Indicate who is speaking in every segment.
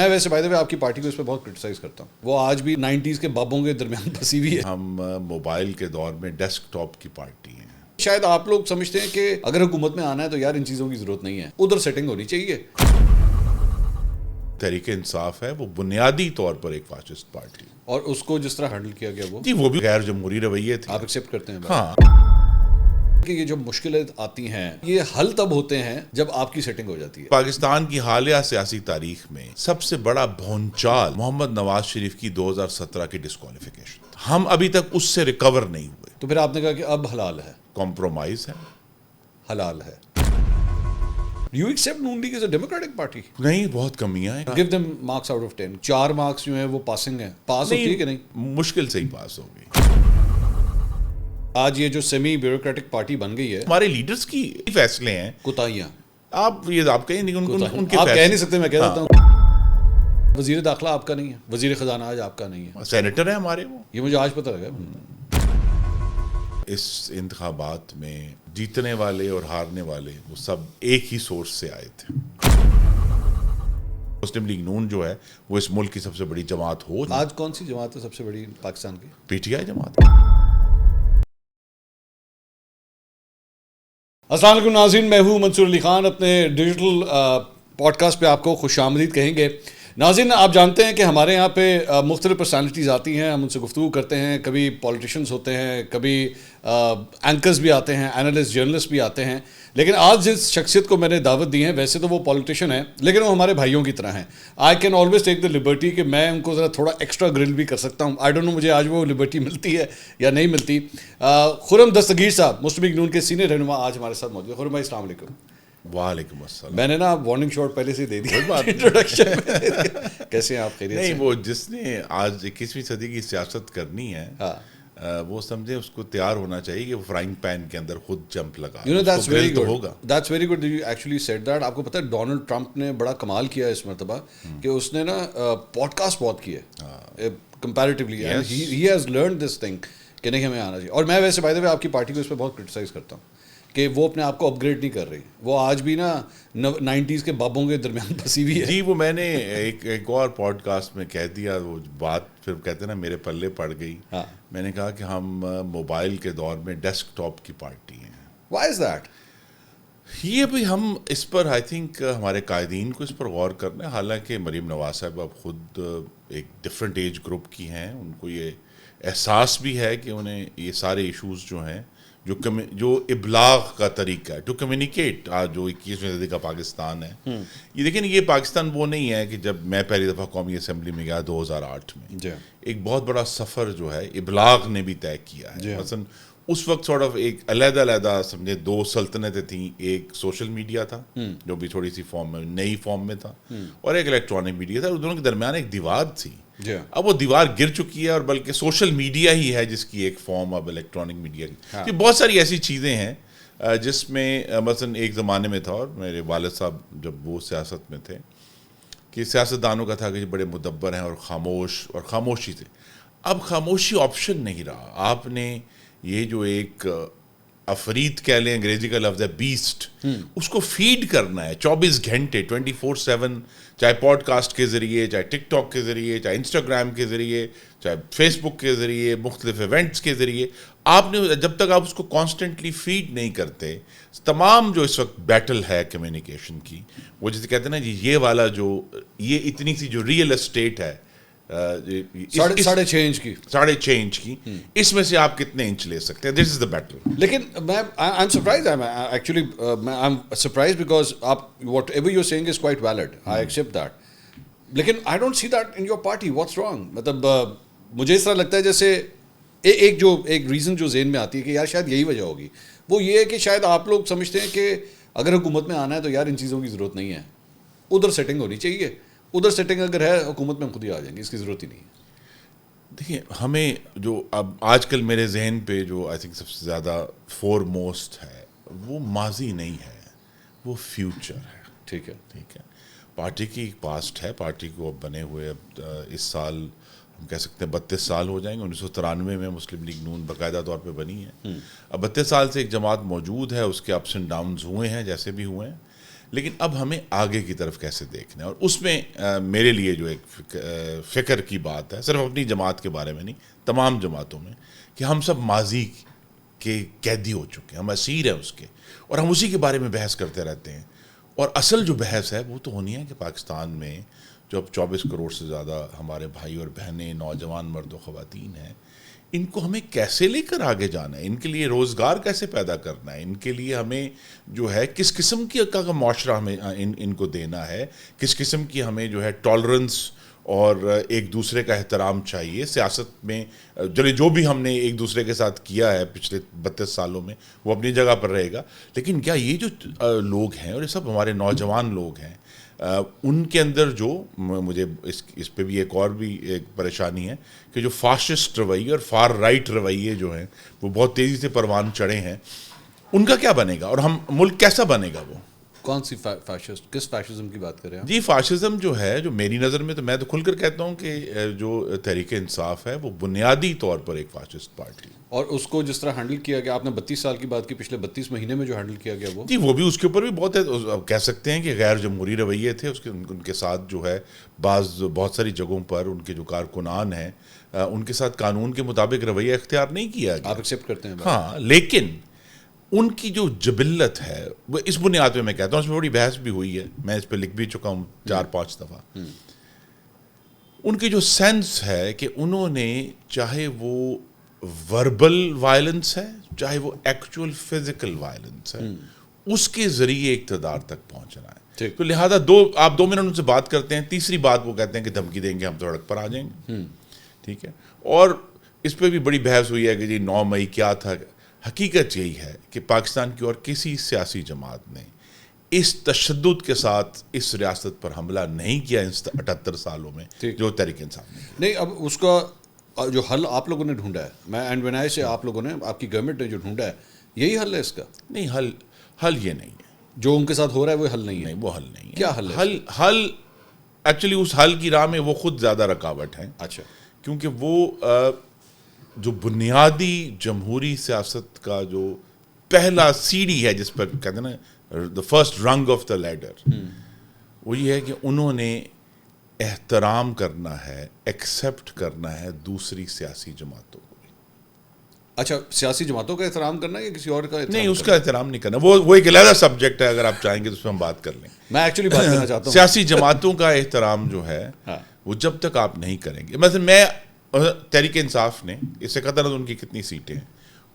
Speaker 1: میں ویسے by the وے آپ کی پارٹی کو اس پہ بہت کرٹیسائز کرتا ہوں. وہ آج بھی 90s کے بابوں کے درمیان پھنسی ہوئی ہے.
Speaker 2: ہم موبائل کے دور میں ڈیسک ٹاپ کی پارٹی ہیں.
Speaker 1: شاید آپ لوگ سمجھتے ہیں کہ اگر حکومت میں آنا ہے تو یار ان چیزوں کی ضرورت نہیں ہے, ادھر سیٹنگ ہونی چاہیے.
Speaker 2: تحریک انصاف ہے وہ بنیادی طور پر ایک فاشسٹ پارٹی,
Speaker 1: اور اس کو جس طرح ہینڈل کیا گیا
Speaker 2: وہ بھی غیر جمہوری رویے تھے.
Speaker 1: آپ ایکسیپٹ کرتے ہیں؟
Speaker 2: ہاں,
Speaker 1: کہ یہ جو مشکلیں آتی ہیں یہ حل تب ہوتے ہیں جب آپ کی سیٹنگ ہو جاتی ہے.
Speaker 2: پاکستان کی حالیہ سیاسی تاریخ میں سب سے بڑا بھونچال محمد نواز شریف کی 2017 کی ڈسکوالیفیکیشن. ہم ابھی تک اس سے ریکور نہیں ہوئے.
Speaker 1: تو پھر آپ نے کہا کہ اب حلال ہے,
Speaker 2: کمپرومائز ہے,
Speaker 1: حلال ہے. You accept Noon league as a democratic party?
Speaker 2: نہیں, بہت کمیاں ہیں.
Speaker 1: Give them marks out of 10. 4 marks جو ہیں وہ پاسنگ ہیں. پاس ہوتی ہے کہ نہیں؟
Speaker 2: مشکل سے ہی پاس ہو گئی.
Speaker 1: آج یہ جو سیمی بیوروکریٹک پارٹی بن گئی ہے,
Speaker 2: ہمارے لیڈرز کی فیصلے ہیں.
Speaker 1: کوتاہیاں
Speaker 2: آپ کہیں نہیں, ان کے
Speaker 1: آپ کہہ نہیں سکتے, میں کہہ دیتا ہوں. وزیر داخلہ آپ کا نہیں ہے, وزیر خزانہ آج آپ کا نہیں ہے,
Speaker 2: سینیٹر ہیں ہمارے. وہ
Speaker 1: یہ مجھے آج پتہ لگا.
Speaker 2: اس انتخابات میں جیتنے والے اور ہارنے والے وہ سب ایک ہی سورس سے آئے تھے. مسلم لیگ نون جو ہے وہ اس ملک کی سب سے بڑی جماعت ہو.
Speaker 1: آج کون سی جماعت ہے سب سے بڑی پاکستان کی؟
Speaker 2: پی ٹی آئی جماعت.
Speaker 1: السلام علیکم ناظرین, میں ہوں منصور علی خان. اپنے ڈیجیٹل پوڈ کاسٹ پہ آپ کو خوش آمدید کہیں گے. ناظرین, آپ جانتے ہیں کہ ہمارے یہاں پہ مختلف پرسنالٹیز آتی ہیں, ہم ان سے گفتگو کرتے ہیں. کبھی پولیٹیشنز ہوتے ہیں, کبھی اینکرز بھی آتے ہیں, اینالسٹ جرنلسٹ بھی آتے ہیں. لیکن آج جس شخصیت کو میں نے دعوت دی ہے, ویسے تو وہ پولیٹیشین ہے لیکن وہ ہمارے بھائیوں کی طرح ہیں. I can always take the liberty کہ میں ان کو ذرا تھوڑا ایکسٹرا گرل بھی کر سکتا ہوں. آئی ڈونٹ نو مجھے آج وہ لبرٹی ملتی ہے یا نہیں ملتی. خرم دستگیر صاحب, مسلم لیگ نون کے سینئر رہنما, آج ہمارے ساتھ موجود ہیں. خرم بھائی السلام علیکم.
Speaker 2: وعلیکم السلام.
Speaker 1: میں نے نا وارننگ شاٹ پہلے سے دے دیا انٹروڈکشن میں. کیسے ہیں آپ؟ خیریت سے؟
Speaker 2: نہیں, وہ جس نے آج 21ویں صدی کی سیاست کرنی ہے وہ سمجھے اس کو تیار ہونا چاہیے کہ وہ فرائنگ پین کے اندر خود جمپ لگا.
Speaker 1: That's very good that you actually said that. آپ کو پتہ ہے ڈونلڈ ٹرمپ نے بڑا کمال کیا اس مرتبہ کہ اس نے نا پوڈ کاسٹ بہت کیے comparatively. He has learned this thing کہ نہیں ہمیں آنا چاہیے. اور میں ویسے بائی دا وے آپ کی پارٹی کو اس پہ بہت کرٹیسائز کرتا ہوں کہ وہ اپنے آپ کو اپ گریڈ نہیں کر رہی. وہ آج بھی نا 90s کے بابوں کے درمیان پھنسی ہوئی ہے.
Speaker 2: جی, وہ میں نے ایک اور پوڈ کاسٹ میں کہہ دیا, وہ بات پھر کہتے ہیں نا میرے پلے پڑ گئی. میں نے کہا کہ ہم موبائل کے دور میں ڈیسک ٹاپ کی پارٹی ہیں.
Speaker 1: Why is that?
Speaker 2: یہ بھی ہم اس پر آئی تھنک ہمارے قائدین کو اس پر غور کرنا ہے. حالانکہ مریم نواز صاحب اب خود ایک ڈفرینٹ ایج گروپ کی ہیں, ان کو یہ احساس بھی ہے کہ انہیں یہ سارے ایشوز جو ہیں جو ابلاغ کا طریقہ ہے ٹو کمیونیکیٹ, آج جو 21ویں صدی کا پاکستان ہے. یہ دیکھیں, یہ پاکستان وہ نہیں ہے کہ جب میں پہلی دفعہ قومی اسمبلی میں گیا 2008 میں, ایک بہت بڑا سفر جو ہے ابلاغ نے بھی طے کیا ہے. مثلا اس وقت سارٹ آف ایک علیحدہ سمجھے 2 سلطنتیں تھیں. ایک سوشل میڈیا تھا جو بھی تھوڑی سی فارم میں نئی فارم میں تھا, اور ایک الیکٹرانک میڈیا تھا. دونوں کے درمیان ایک دیوار تھی. اب وہ دیوار گر چکی ہے, اور بلکہ سوشل میڈیا ہی ہے جس کی ایک فارم اب الیکٹرانک میڈیا کی. بہت ساری ایسی چیزیں ہیں جس میں مثلا ایک زمانے میں تھا, اور میرے والد صاحب جب وہ سیاست میں تھے, کہ سیاستدانوں کا تھا کہ بڑے مدبر ہیں اور خاموش اور خاموشی تھے. اب خاموشی آپشن نہیں رہا. آپ نے یہ جو ایک افرید کہہ لیں, انگریزی کا لفظ ہے بیسٹ, اس کو فیڈ کرنا ہے 24 گھنٹے 24/7, چاہے پوڈ کاسٹ کے ذریعے, چاہے ٹک ٹاک کے ذریعے, چاہے انسٹاگرام کے ذریعے, چاہے فیس بک کے ذریعے, مختلف ایونٹس کے ذریعے. آپ نے جب تک آپ اس کو کانسٹنٹلی فیڈ نہیں کرتے, تمام جو اس وقت بیٹل ہے کمیونیکیشن کی, وہ جسے کہتے ہیں نا جی, یہ والا جو یہ اتنی سی جو ریئل اسٹیٹ ہے
Speaker 1: ساڑھے چینج کی,
Speaker 2: اس میں سے آپ کتنے انچ لے سکتے ہیں. This is the battle.
Speaker 1: لیکن میں I am surprise, actually I am surprise because آپ whatever you are seeing is quite valid, I accept that. لیکن I don't see that in your party. What's wrong? مطلب مجھے اس طرح لگتا ہے جیسے ایک ریزن جو ذہن میں آتی ہے کہ یار شاید یہی وجہ ہوگی, وہ یہ ہے کہ شاید آپ لوگ سمجھتے ہیں کہ اگر حکومت میں آنا ہے تو یار ان چیزوں کی ضرورت نہیں ہے, ادھر سیٹنگ ہونی چاہیے. ادھر سیٹنگ اگر ہے حکومت میں ہم خود ہی آ جائیں گے, اس کی ضرورت ہی نہیں ہے.
Speaker 2: دیکھیے, ہمیں جو اب آج کل میرے ذہن پہ جو آئی تھنک سب سے زیادہ فور موسٹ ہے, وہ ماضی نہیں ہے, وہ فیوچر ہے.
Speaker 1: ٹھیک ہے.
Speaker 2: پارٹی کی ایک پاسٹ ہے. پارٹی کو اب بنے ہوئے اب اس سال ہم کہہ سکتے ہیں 32 سال ہو جائیں گے. 1993 میں مسلم لیگ نون باقاعدہ طور پہ بنی ہے. اب 32 سال سے ایک جماعت موجود ہے, اس کے اپس اینڈ ڈاؤنز ہوئے ہیں جیسے بھی ہوئے ہیں, لیکن اب ہمیں آگے کی طرف کیسے دیکھنا ہے. اور اس میں میرے لیے جو ایک فکر کی بات ہے, صرف اپنی جماعت کے بارے میں نہیں, تمام جماعتوں میں, کہ ہم سب ماضی کے قیدی ہو چکے ہیں, ہم اسیر ہیں اس کے, اور ہم اسی کے بارے میں بحث کرتے رہتے ہیں. اور اصل جو بحث ہے وہ تو ہونی ہے کہ پاکستان میں جو اب 24 کروڑ سے زیادہ ہمارے بھائی اور بہنیں, نوجوان مرد و خواتین ہیں, ان کو ہمیں کیسے لے کر آگے جانا ہے, ان کے لیے روزگار کیسے پیدا کرنا ہے, ان کے لیے ہمیں جو ہے کس قسم کی کا معاشرہ ہمیں ان کو دینا ہے, کس قسم کی ہمیں جو ہے ٹالرنس اور ایک دوسرے کا احترام چاہیے. سیاست میں چلے جو بھی ہم نے ایک دوسرے کے ساتھ کیا ہے پچھلے 32 سالوں میں وہ اپنی جگہ پر رہے گا, لیکن کیا یہ جو لوگ ہیں اور یہ سب ہمارے نوجوان لوگ ہیں, ان کے اندر جو مجھے اس پہ بھی ایک بھی پریشانی ہے کہ جو فاسسٹ رویے اور فار رائٹ رویے جو ہیں وہ بہت تیزی سے پروان چڑھے ہیں, ان کا کیا بنے گا اور ہم ملک کیسا بنے گا. وہ
Speaker 1: کون سی فاشسٹ, کس فاشزم کی بات کر رہے ہیں؟
Speaker 2: جی فاشزم جو ہے, جو میری نظر میں, تو میں تو کھل کر کہتا ہوں کہ جو تحریک انصاف ہے وہ بنیادی طور پر ایک فاشسٹ پارٹی.
Speaker 1: اور اس کو جس طرح ہینڈل کیا گیا, آپ نے 32 سال کی بات کی, پچھلے 32 مہینے میں جو ہینڈل کیا گیا وہ,
Speaker 2: جی وہ بھی اس کے اوپر بھی بہت ہے, کہہ سکتے ہیں کہ غیر جمہوری رویے تھے اس کے, ان کے ساتھ جو ہے بہت ساری جگہوں پر ان کے جو کارکنان ہیں ان کے ساتھ قانون کے مطابق رویہ اختیار نہیں کیا گیا.
Speaker 1: آپ ایکسیپٹ کرتے ہیں؟
Speaker 2: ہاں, لیکن ان کی جو جبلت ہے وہ اس بنیاد پہ, میں کہتا ہوں اس میں بڑی بحث بھی ہوئی ہے, میں اس پہ لکھ بھی چکا ہوں 4-5 دفعہ, ان کی جو سینس ہے کہ انہوں نے چاہے وہ وربل وائلنس ہے چاہے وہ ایکچوئل فزیکل وائلنس ہے, اس کے ذریعے اقتدار تک پہنچنا ہے. تو لہٰذا آپ 2 منٹ ان سے بات کرتے ہیں, تیسری بات وہ کہتے ہیں کہ دھمکی دیں گے ہم تو سڑک پر آ جائیں گے. ٹھیک ہے, اور اس پہ بھی بڑی بحث ہوئی ہے کہ جی 9 مئی کیا تھا. حقیقت یہی ہے کہ پاکستان کی اور کسی سیاسی جماعت نے اس تشدد کے ساتھ اس ریاست پر حملہ نہیں کیا ان 78 سالوں میں جو تحریک انصاف نے.
Speaker 1: نہیں, اب اس کا جو حل آپ لوگوں نے ڈھونڈا ہے, میں اینڈ وین آئی سے آپ لوگوں نے, آپ کی گورنمنٹ نے جو ڈھونڈا ہے, یہی حل ہے اس کا؟
Speaker 2: نہیں, حل یہ نہیں ہے
Speaker 1: جو ان کے ساتھ ہو رہا ہے, وہ حل نہیں ہے.
Speaker 2: نہیں, وہ حل نہیں ہے.
Speaker 1: کیا حل ہے؟
Speaker 2: حل ایکچولی اس حل کی راہ میں وہ خود زیادہ رکاوٹ ہیں.
Speaker 1: اچھا,
Speaker 2: کیونکہ وہ جو بنیادی جمہوری سیاست کا جو پہلا سیڑھی ہے جس پر کہتے ہیں نا دا فرسٹ رنگ آف دا لیڈر, وہ یہ ہے کہ انہوں نے احترام کرنا ہے, ایکسیپٹ کرنا ہے دوسری سیاسی جماعتوں کو.
Speaker 1: اچھا, سیاسی جماعتوں کا احترام کرنا ہے یا کسی اور کا احترام؟
Speaker 2: نہیں, اس کا احترام نہیں کرنا, وہ ایک علیحدہ سبجیکٹ ہے, اگر آپ چاہیں گے تو اس میں ہم بات کر لیں.
Speaker 1: میں ایکچولی بات کرنا چاہتا ہوں
Speaker 2: سیاسی جماعتوں کا احترام جو ہے وہ جب تک آپ نہیں کریں گے. مثلا میں تحریک انصاف نے, اس سے قطع نظر ان کی کتنی سیٹیں ہیں,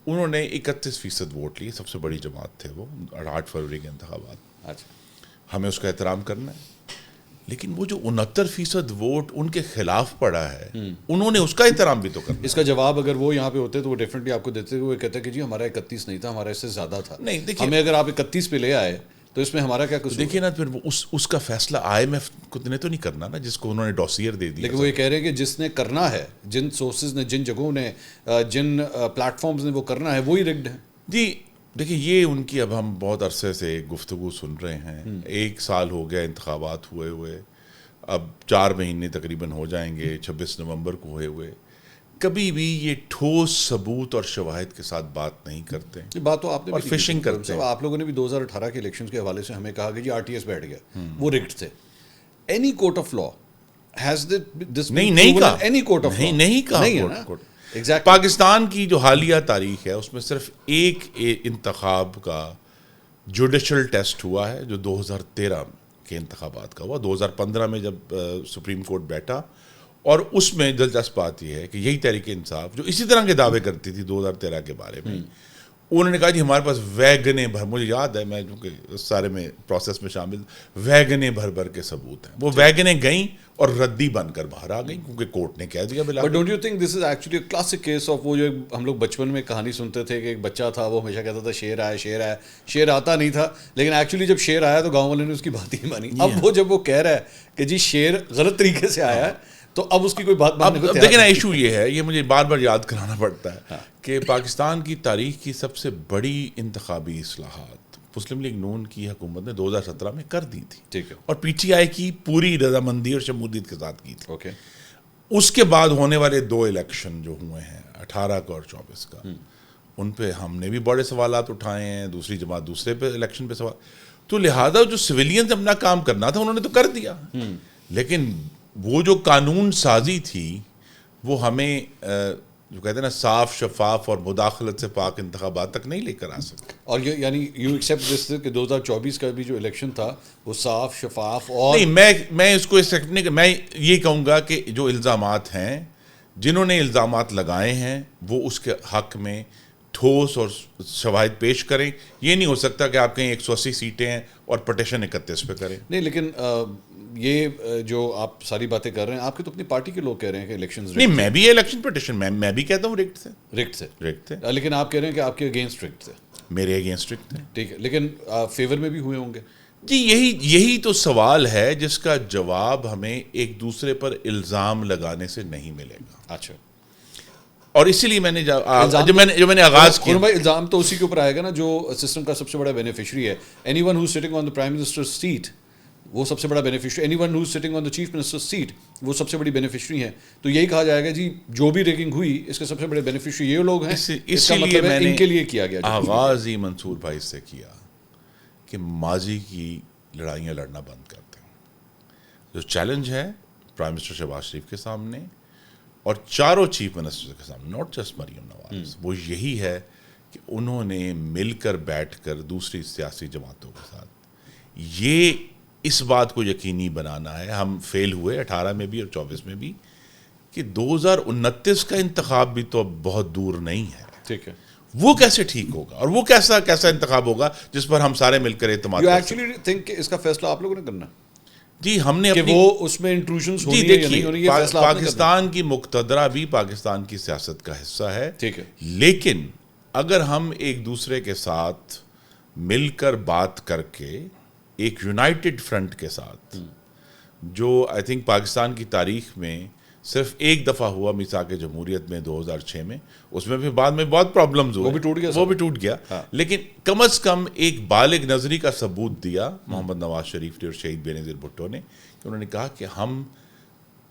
Speaker 2: انہوں نے 31% ووٹ لیے, سب سے بڑی جماعت تھے وہ 8 فروری کے انتخابات.
Speaker 1: اچھا,
Speaker 2: ہمیں اس کا احترام کرنا ہے, لیکن وہ جو 69% ووٹ ان کے خلاف پڑا ہے انہوں نے اس کا احترام بھی تو کرنا.
Speaker 1: اس کا جواب اگر وہ یہاں پہ ہوتے تو وہ ڈیفینیٹلی آپ کو دیتے, وہ کہتے کہ جی ہمارا 31 نہیں تھا, ہمارا اس سے زیادہ تھا.
Speaker 2: نہیں, دیکھیے
Speaker 1: ہمیں اگر آپ 31 پہ لے آئے تو اس میں ہمارا کیا قصور؟
Speaker 2: دیکھیے نا, پھر اس کا فیصلہ IMF نے تو نہیں کرنا نا, جس کو انہوں نے ڈوسیئر دے دیا.
Speaker 1: لیکن وہ یہ کہہ رہے ہیں کہ جس نے کرنا ہے, جن سورسز نے, جن جگہوں نے, جن پلیٹ فارمز نے وہ کرنا ہے, وہی رگڈ ہے.
Speaker 2: جی دیکھیے, یہ ان کی اب ہم بہت عرصے سے گفتگو سن رہے ہیں. 1 سال ہو گیا انتخابات ہوئے, اب 4 مہینے تقریباً ہو جائیں گے 26 نومبر کو ہوئے. کبھی بھی یہ ٹھوس ثبوت اور شواہد کے ساتھ بات نہیں کرتے.
Speaker 1: بات تو آپ نے
Speaker 2: اور فشنگ کرتے ہیں.
Speaker 1: آپ لوگوں نے بھی 2018 کے الیکشنز کے حوالے سے ہمیں کہا کہ جی RTS بیٹھ گیا, وہ رگڈ تھے. Any court of law has this
Speaker 2: نہیں کہا,
Speaker 1: اینی کورٹ آف لا
Speaker 2: نہیں کہا. پاکستان کی جو حالیہ تاریخ ہے اس میں صرف ایک انتخاب کا جوڈیشل ٹیسٹ ہوا ہے جو 2013 کے انتخابات کا ہوا. 2015 میں جب سپریم کورٹ بیٹھا, اور اس میں دلچسپ بات یہ ہے کہ یہی تحریک انصاف جو اسی طرح کے دعوے کرتی تھی 2013 کے بارے میں, انہوں نے کہا جی ہمارے پاس ویگنیں بھر, مجھے یاد ہے میں چونکہ اس سارے میں پروسیس میں شامل, ویگنیں بھر کے ثبوت ہیں. وہ ویگنیں گئیں اور ردی بن کر باہر آ گئیں کیونکہ کورٹ نے کہہ دیا.
Speaker 1: But don't you think this is actually classic case of وہ جو ہم لوگ بچپن میں کہانی سنتے تھے کہ ایک بچہ تھا, وہ ہمیشہ کہتا تھا شیر آیا شیر آیا, شیر آتا نہیں تھا, لیکن ایکچولی جب شیر آیا تو گاؤں والے نے اس کی بات ہی نہیں مانی. اب وہ جب وہ کہہ رہا ہے کہ جی شیر غلط طریقے سے آیا ہے تو اب اس کی کوئی بات ماننے کو.
Speaker 2: دیکھیں نا, ایشو یہ ہے, یہ مجھے بار بار یاد کرانا پڑتا ہے کہ پاکستان کی تاریخ کی سب سے بڑی انتخابی اصلاحات مسلم لیگ نون کی حکومت نے 2017 میں کر دی تھی.
Speaker 1: ٹھیک ہے,
Speaker 2: اور PTI کی پوری رضامندی اور شمولیت کے ساتھ کی تھی.
Speaker 1: اوکے,
Speaker 2: اس کے بعد ہونے والے 2 الیکشن جو ہوئے ہیں 18 کا اور 24 کا, ان پہ ہم نے بھی بڑے سوالات اٹھائے ہیں, دوسری جماعت دوسرے پہ الیکشن پہ سوال. تو لہذا جو سویلین سے اپنا کام کرنا تھا انہوں نے تو کر دیا, لیکن وہ جو قانون سازی تھی وہ ہمیں جو کہتے ہیں نا صاف, شفاف اور مداخلت سے پاک انتخابات تک نہیں لے کر آ سکتے.
Speaker 1: اور یہ یعنی یو ایکسیپٹ دس کہ 2024 کا بھی جو الیکشن تھا وہ صاف, شفاف اور
Speaker 2: نہیں, میں اس کو ایکسیپٹ نہیں, میں یہ کہوں گا کہ جو الزامات ہیں, جنہوں نے الزامات لگائے ہیں وہ اس کے حق میں ٹھوس اور شواہد پیش کریں. یہ نہیں ہو سکتا کہ آپ کہیں 180 سیٹیں ہیں اور پٹیشن 31 پہ کریں.
Speaker 1: نہیں, لیکن یہ جو آپ ساری باتیں کر رہے ہیں, آپ کے تو اپنی پارٹی کے لوگ کہہ رہے ہیں کہ الیکشنز
Speaker 2: نہیں, میں بھی یہ الیکشن پٹیشن میں بھی کہتا ہوں ریگڈ تھے,
Speaker 1: لیکن آپ کہہ رہے ہیں کہ آپ کے اگینسٹ ریگڈ تھے.
Speaker 2: میرے اگینسٹ ریگڈ تھے.
Speaker 1: ٹھیک ہے, لیکن فیور میں بھی ہوئے ہوں گے.
Speaker 2: جی یہی تو سوال ہے جس کا جواب ہمیں ایک دوسرے پر الزام لگانے سے نہیں ملے گا.
Speaker 1: اچھا,
Speaker 2: اور اسی لیے میں نے جو میں نے آغاز کیا,
Speaker 1: بھائی الزام تو اسی کے اوپر آئے گا نا جو سسٹم کا سب سے بڑا بینیفیشری ہے. Anyone who sitting on the prime minister seat وہ سب سے بڑا beneficiary, anyone who sitting on the chief minister seat وہ سب سے بڑی بینیفیشری ہے. تو یہی کہا جائے گا جی جو بھی ریگنگ ہوئی اس کے سب سے بڑے بینیفیشری یہ لوگ ہیں.
Speaker 2: اسی لیے میں نے
Speaker 1: ان کے لیے کیا گیا
Speaker 2: آغاز ہی منصور بھائی سے کیا کہ ماضی کی لڑائیاں لڑنا بند کرتے ہیں. جو چیلنج ہے پرائم منسٹر شہباز شریف کے سامنے اور چاروں چیف منسٹر کے سامنے, ناٹ جسٹ مریم نواز, وہ یہی ہے کہ انہوں نے مل کر بیٹھ کر دوسری سیاسی جماعتوں کے ساتھ یہ اس بات کو یقینی بنانا ہے. ہم فیل ہوئے 18 میں بھی اور 24 میں بھی, کہ 2029 کا انتخاب بھی تو اب بہت دور نہیں ہے.
Speaker 1: ٹھیک ہے,
Speaker 2: وہ کیسے ٹھیک ہوگا اور وہ کیسا انتخاب ہوگا جس پر ہم سارے مل کر اعتماد
Speaker 1: یو ایکچولی تھنک کہ اس کا فیصلہ آپ لوگوں نے کرنا.
Speaker 2: جی ہم نے
Speaker 1: کہ وہ اس میں انٹروژنز ہونی ہے یا نہیں ہونی, یہ فیصلہ
Speaker 2: پاکستان کی مقتدرہ بھی پاکستان کی سیاست کا حصہ ہے.
Speaker 1: ٹھیک ہے,
Speaker 2: لیکن اگر ہم ایک دوسرے کے ساتھ مل کر بات کر کے ایک یونائٹڈ فرنٹ کے ساتھ, جو آئی تھنک پاکستان کی تاریخ میں صرف ایک دفعہ ہوا میثاق جمہوریت میں 2006 میں, اس میں بھی بعد میں بہت پرابلمز ہوئے, وہ بھی ٹوٹ گیا. لیکن کم از کم ایک بالغ نظری کا ثبوت دیا محمد نواز شریف نے اور شہید بینظیر بھٹو نے, کہ انہوں نے کہا کہ ہم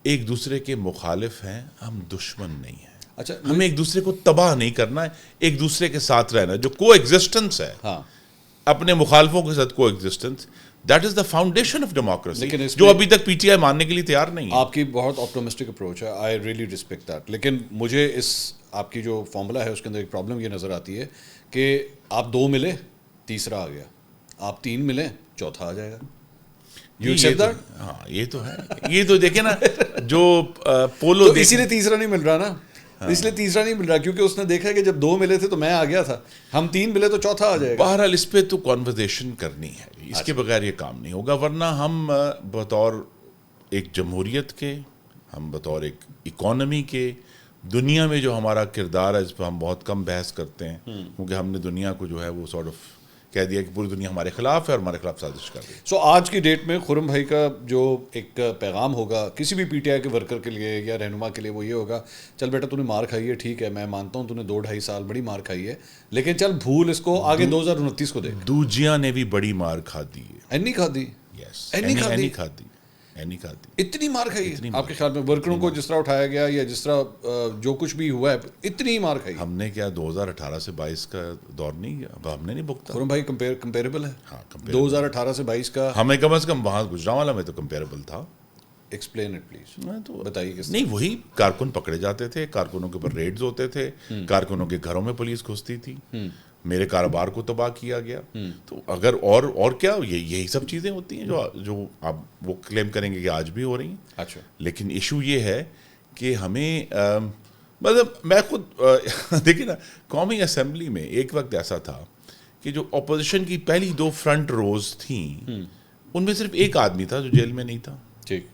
Speaker 2: ایک دوسرے کے مخالف ہیں, ہم دشمن نہیں ہیں.
Speaker 1: اچھا,
Speaker 2: ہمیں ایک دوسرے کو تباہ نہیں کرنا ہے, ایک دوسرے کے ساتھ رہنا, جو کو ایگزسٹنس ہے اپنے مخالفوں کے ساتھ کو existence, that is the foundation of democracy, جو ابھی تک پی ٹی آئی ماننے کے لیے تیار نہیں ہے.
Speaker 1: آپ کی بہت آپٹمسٹک اپروچ ہے, آئی ریئلی ریسپیکٹ دیٹ. لیکن مجھے اس آپ کی جو فارمولا ہے اس کے اندر ایک پرابلم یہ نظر آتی ہے کہ آپ 2 ملے, تیسرا آ گیا, آپ 3 ملے, چوتھا آ جائے گا.
Speaker 2: ہاں یہ تو ہے, یہ تو دیکھیں نا جو پولو,
Speaker 1: اسی لیے تیسرا نہیں مل رہا نا, اس لیے تیسرا نہیں مل رہا کیونکہ اس نے دیکھا کہ جب 2 ملے تھے تو میں آ گیا تھا, ہم 3 ملے تو چوتھا آ جائے گا.
Speaker 2: بہرحال اس پہ تو کانورزیشن کرنی ہے, اس کے بغیر یہ کام نہیں ہوگا. ورنہ ہم بطور ایک جمہوریت کے, ہم بطور ایک اکانومی کے, دنیا میں جو ہمارا کردار ہے اس پہ ہم بہت کم بحث کرتے ہیں, کیونکہ ہم نے دنیا کو جو ہے وہ سارٹ آف کہہ دیا کہ پوری دنیا ہمارے خلاف ہے اور ہمارے خلاف سازش کر رہی ہے.
Speaker 1: سو آج کی ڈیٹ میں خرم بھائی کا جو ایک پیغام ہوگا کسی بھی پی ٹی آئی کے ورکر کے لیے یا رہنما کے لیے وہ یہ ہوگا, چل بیٹا تو نے مار کھائی ہے, ٹھیک ہے میں مانتا ہوں تو نے 2-2.5 سال بڑی مار کھائی ہے, لیکن چل بھول اس کو, آگے 2029 کو دیکھ.
Speaker 2: دوجیاں نے بھی بڑی مار کھا دی ہے.
Speaker 1: اینی کھا دی,
Speaker 2: اینی کھا دی.
Speaker 1: اتنی مار کھائی آپ کے خیال میں ورکروں کو جس طرح اٹھایا گیا یا جس طرح جو کچھ بھی ہوا ہے, اتنی مار کھائی.
Speaker 2: ہم نے کیا 2018 سے 22 کا دور نہیں, اب ہم نے نہیں بھگتا.
Speaker 1: خرم بھائی کمپیریبل ہے. 2018 سے 22 کا
Speaker 2: ہمیں کم از کم وہاں گجرانوالا میں تو کمپیریبل تھا.
Speaker 1: ایکسپلین اٹ پلیز,
Speaker 2: تو
Speaker 1: بتائیے کس.
Speaker 2: نہیں, وہی کارکن پکڑے جاتے تھے, کارکنوں کے اوپر ریڈز ہوتے تھے, کارکنوں کے گھروں میں پولیس گھستی تھی, میرے کاروبار کو تباہ کیا گیا. تو اگر اور کیا یہی سب چیزیں ہوتی ہیں جو آپ وہ کلیم کریں گے کہ آج بھی ہو رہی ہیں.
Speaker 1: اچھا,
Speaker 2: لیکن ایشو یہ ہے کہ ہمیں مطلب میں خود دیکھیں نا, قومی اسمبلی میں ایک وقت ایسا تھا کہ جو اپوزیشن کی پہلی 2 فرنٹ روز تھیں ان میں صرف ایک آدمی تھا جو جیل میں نہیں تھا.
Speaker 1: ٹھیک,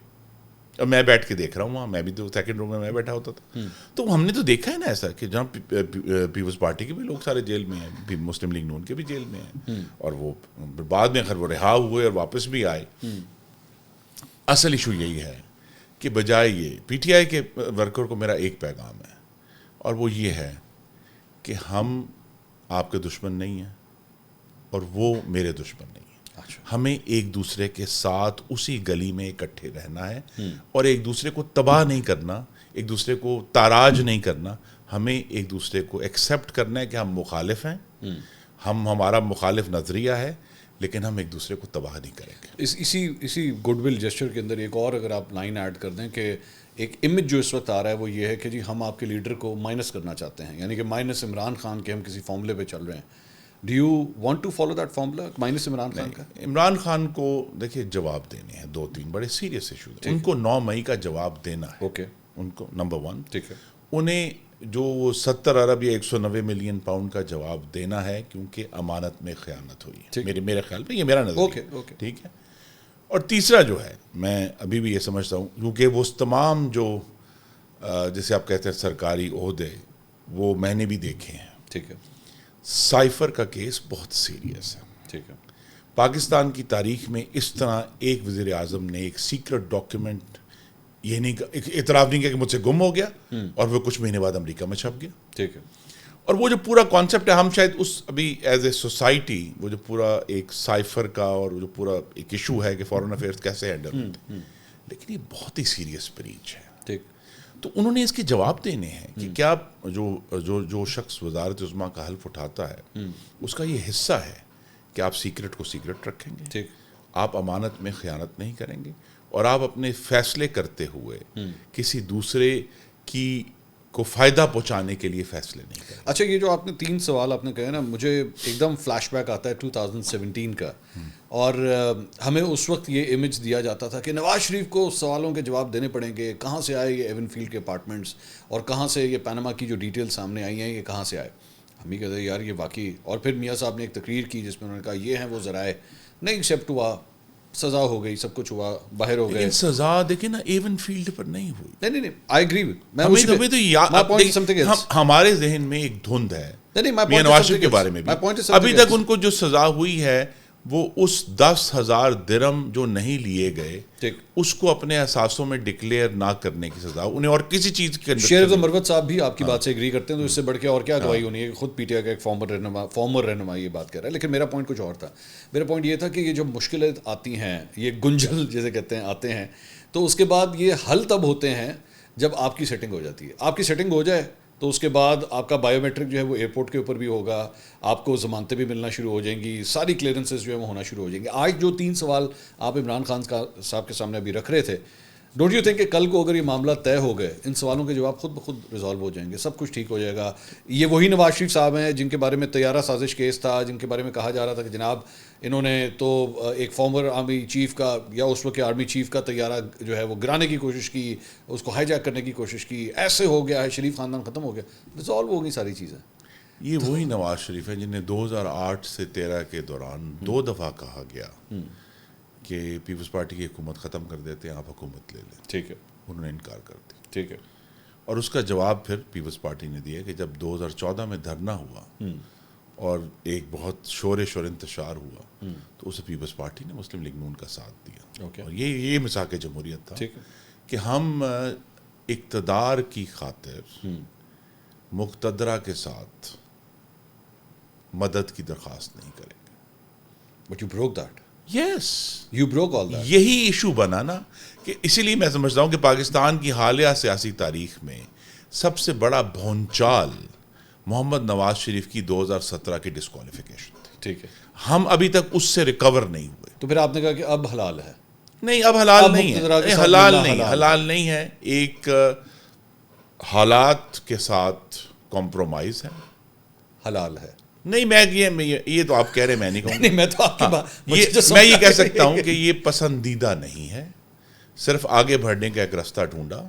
Speaker 2: اور میں بیٹھ کے دیکھ رہا ہوں وہاں, میں بھی تو سیکنڈ روم میں بیٹھا ہوتا تھا. تو ہم نے تو دیکھا ہے نا ایسا کہ جہاں پیپلز پارٹی کے بھی لوگ سارے جیل میں ہیں, مسلم لیگ نون کے بھی جیل میں ہیں, اور وہ بعد میں خیر وہ رہا ہوئے اور واپس بھی آئے. اصل ایشو یہی ہے کہ بجائے یہ پی ٹی آئی کے ورکر کو میرا ایک پیغام ہے, اور وہ یہ ہے کہ ہم آپ کے دشمن نہیں ہیں اور وہ میرے دشمن نہیں ہیں. ہمیں ایک دوسرے کے ساتھ اسی گلی میں اکٹھے رہنا ہے اور ایک دوسرے کو تباہ نہیں کرنا, ایک دوسرے کو تاراج نہیں کرنا. ہمیں ایک دوسرے کو ایکسیپٹ کرنا ہے کہ ہم مخالف ہیں, ہمارا مخالف نظریہ ہے, لیکن ہم ایک دوسرے کو تباہ نہیں کریں گے.
Speaker 1: اسی گڈ ول جسچر کے اندر ایک اور اگر آپ لائن ایڈ کر دیں کہ ایک امیج جو اس وقت آ رہا ہے وہ یہ ہے کہ جی ہم آپ کے لیڈر کو مائنس کرنا چاہتے ہیں, یعنی کہ مائنس عمران خان کے ہم کسی فارمولے پہ چل رہے ہیں. Do you want to follow that formula minus Imran Khan کا؟
Speaker 2: عمران خان کو دیکھیے جواب دینے ہیں 2-3 بڑے سیریس ایشوز. ان کو 9 مئی کا جواب دینا ہے.
Speaker 1: اوکے,
Speaker 2: ان کو نمبر 1
Speaker 1: ٹھیک ہے,
Speaker 2: انہیں جو وہ 70 ارب یا 190 ملین پاؤنڈ کا جواب دینا ہے کیونکہ امانت میں خیانت ہوئی ہے. میرے خیال میں یہ میرا نظریہ ہے. ٹھیک ہے. اور تیسرا جو ہے میں ابھی بھی یہ سمجھتا ہوں کیونکہ وہ تمام جو جیسے آپ کہتے ہیں سرکاری عہدے وہ میں نے بھی دیکھے ہیں.
Speaker 1: ٹھیک ہے.
Speaker 2: سائفر کا کیس بہت سیریس ہے.
Speaker 1: ٹھیک ہے.
Speaker 2: پاکستان کی تاریخ میں اس طرح ایک وزیر اعظم نے ایک سیکرٹ ڈاکیومنٹ یہ نہیں اعتراف نہیں کیا کہ مجھ سے گم ہو گیا اور وہ کچھ مہینے بعد امریکہ میں چھپ گیا.
Speaker 1: ٹھیک ہے.
Speaker 2: اور وہ جو پورا کانسیپٹ ہے ہم شاید اس ابھی ایز اے سوسائٹی وہ جو پورا ایک سائفر کا اور جو پورا ایک ایشو ہے کہ فارن افیئرس کیسے ہینڈل ہوتے ہیں, لیکن یہ بہت ہی سیریس بریچ ہے.
Speaker 1: ٹھیک.
Speaker 2: تو انہوں نے اس کے جواب دینے ہیں کہ کیا جو شخص وزارت عظمیٰ کا حلف اٹھاتا ہے اس کا یہ حصہ ہے کہ آپ سیکرٹ کو سیکرٹ رکھیں گے.
Speaker 1: ٹھیک.
Speaker 2: آپ امانت میں خیانت نہیں کریں گے اور آپ اپنے فیصلے کرتے ہوئے کسی دوسرے کو فائدہ پہنچانے کے لیے فیصلے نہیں کریں.
Speaker 1: اچھا, یہ جو آپ نے 3 سوال آپ نے کہے نا, مجھے ایک دم فلیش بیک آتا ہے 2017 کا, اور ہمیں اس وقت یہ امیج دیا جاتا تھا کہ نواز شریف کو سوالوں کے جواب دینے پڑیں گے. کہاں سے آئے یہ ایون فیلڈ کے اپارٹمنٹس اور کہاں سے یہ پیناما کی جو ڈیٹیل سامنے آئی ہیں یہ کہاں سے آئے؟ ہم ہی کہتے ہیں یار یہ واقعی. اور پھر میاں صاحب نے ایک تقریر کی جس میں انہوں نے کہا یہ ہیں وہ ذرائع, نہیں ایکسیپٹ ہوا, سزا ہو گئی, سب کچھ ہوا, باہر ہو گئے.
Speaker 2: لیکن سزا دیکھیں نا ایون فیلڈ پر نہیں ہوئی.
Speaker 1: نہیں آئی اگری
Speaker 2: ود ہمارے ذہن میں ایک دھند ہے میاں نواز شریف کے بارے میں بھی. ابھی تک ان کو جو سزا ہوئی ہے وہ اس 10,000 درہم جو نہیں لیے گئے اس کو اپنے احساسوں میں ڈکلیئر نہ کرنے کی سزا, انہیں اور کسی چیز کے اندر.
Speaker 1: شیرز مروت صاحب بھی آپ کی بات سے ایگری کرتے ہیں, تو اس سے بڑھ کے اور کیا گواہی ہونی ہے. خود پی ٹی آئی کا ایک فارمر رہنما یہ بات کہہ رہا ہے. لیکن میرا پوائنٹ کچھ اور تھا. میرا پوائنٹ یہ تھا کہ یہ جو مشکلیں آتی ہیں, یہ گنجل جیسے کہتے ہیں آتے ہیں, تو اس کے بعد یہ حل تب ہوتے ہیں جب آپ کی سیٹنگ ہو جاتی ہے. آپ کی سیٹنگ ہو جائے تو اس کے بعد آپ کا بایو میٹرک جو ہے وہ ایئرپورٹ کے اوپر بھی ہوگا, آپ کو ضمانتیں بھی ملنا شروع ہو جائیں گی, ساری کلیئرنسز جو ہے وہ ہونا شروع ہو جائیں گے. آج جو 3 سوال آپ عمران خان صاحب کے سامنے ابھی رکھ رہے تھے, ڈونٹ یو تھنک کہ کل کو اگر یہ معاملہ طے ہو گئے, ان سوالوں کے جواب خود بخود ریزالو ہو جائیں گے, سب کچھ ٹھیک ہو جائے گا. یہ وہی نواز شریف صاحب ہیں جن کے بارے میں طیارہ سازش کیس تھا, جن کے بارے میں کہا جا رہا تھا کہ جناب انہوں نے تو ایک فارمر آرمی چیف کا یا اس وقت کے آرمی چیف کا طیارہ جو ہے وہ گرانے کی کوشش کی, اس کو ہائی جیک کرنے کی کوشش کی, ایسے ہو گیا ہے, شریف خاندان ختم ہو گیا, ریزالو ہو گئی ساری چیزیں.
Speaker 2: یہ وہی نواز شریف ہے جنہیں 2008 سے 13 کے دوران 2 دفعہ کہا گیا کہ پیپلز پارٹی کی حکومت ختم کر دیتے ہیں, آپ حکومت لے لیں.
Speaker 1: ٹھیک ہے.
Speaker 2: انہوں نے انکار کر دیا.
Speaker 1: ٹھیک ہے.
Speaker 2: اور اس کا جواب پھر پیپلز پارٹی نے دیا کہ جب 2014 میں دھرنا ہوا اور ایک بہت شور انتشار ہوا تو اسے پیپلز پارٹی نے مسلم لیگ نون کا ساتھ دیا. اور یہ مساق جمہوریت تھا کہ ہم اقتدار کی خاطر مقتدرہ کے ساتھ مدد کی درخواست نہیں کریں گے.
Speaker 1: But you broke that.
Speaker 2: Yes.
Speaker 1: You broke all that.
Speaker 2: یہی ایشو بنا نا, کہ اسی لیے میں سمجھتا ہوں کہ پاکستان کی حالیہ سیاسی تاریخ میں سب سے بڑا بھونچال محمد نواز شریف کی 2017 کی ڈسکوالیفیکیشن تھی.
Speaker 1: ٹھیک ہے.
Speaker 2: ہم ابھی تک اس سے ریکور نہیں ہوئے.
Speaker 1: تو پھر آپ نے کہا کہ اب حلال ہے.
Speaker 2: نہیں, اب حلال نہیں ہے, حلال نہیں ہے. ایک حالات کے ساتھ کمپرومائز ہے,
Speaker 1: حلال ہے.
Speaker 2: نہیں, میں یہ تو آپ کہہ رہے, میں نہیں کہوں.
Speaker 1: نہیں, میں تو آپ کی بات
Speaker 2: میں یہ کہہ سکتا ہوں کہ یہ پسندیدہ نہیں ہے. صرف آگے بڑھنے کا ایک راستہ ڈھونڈا,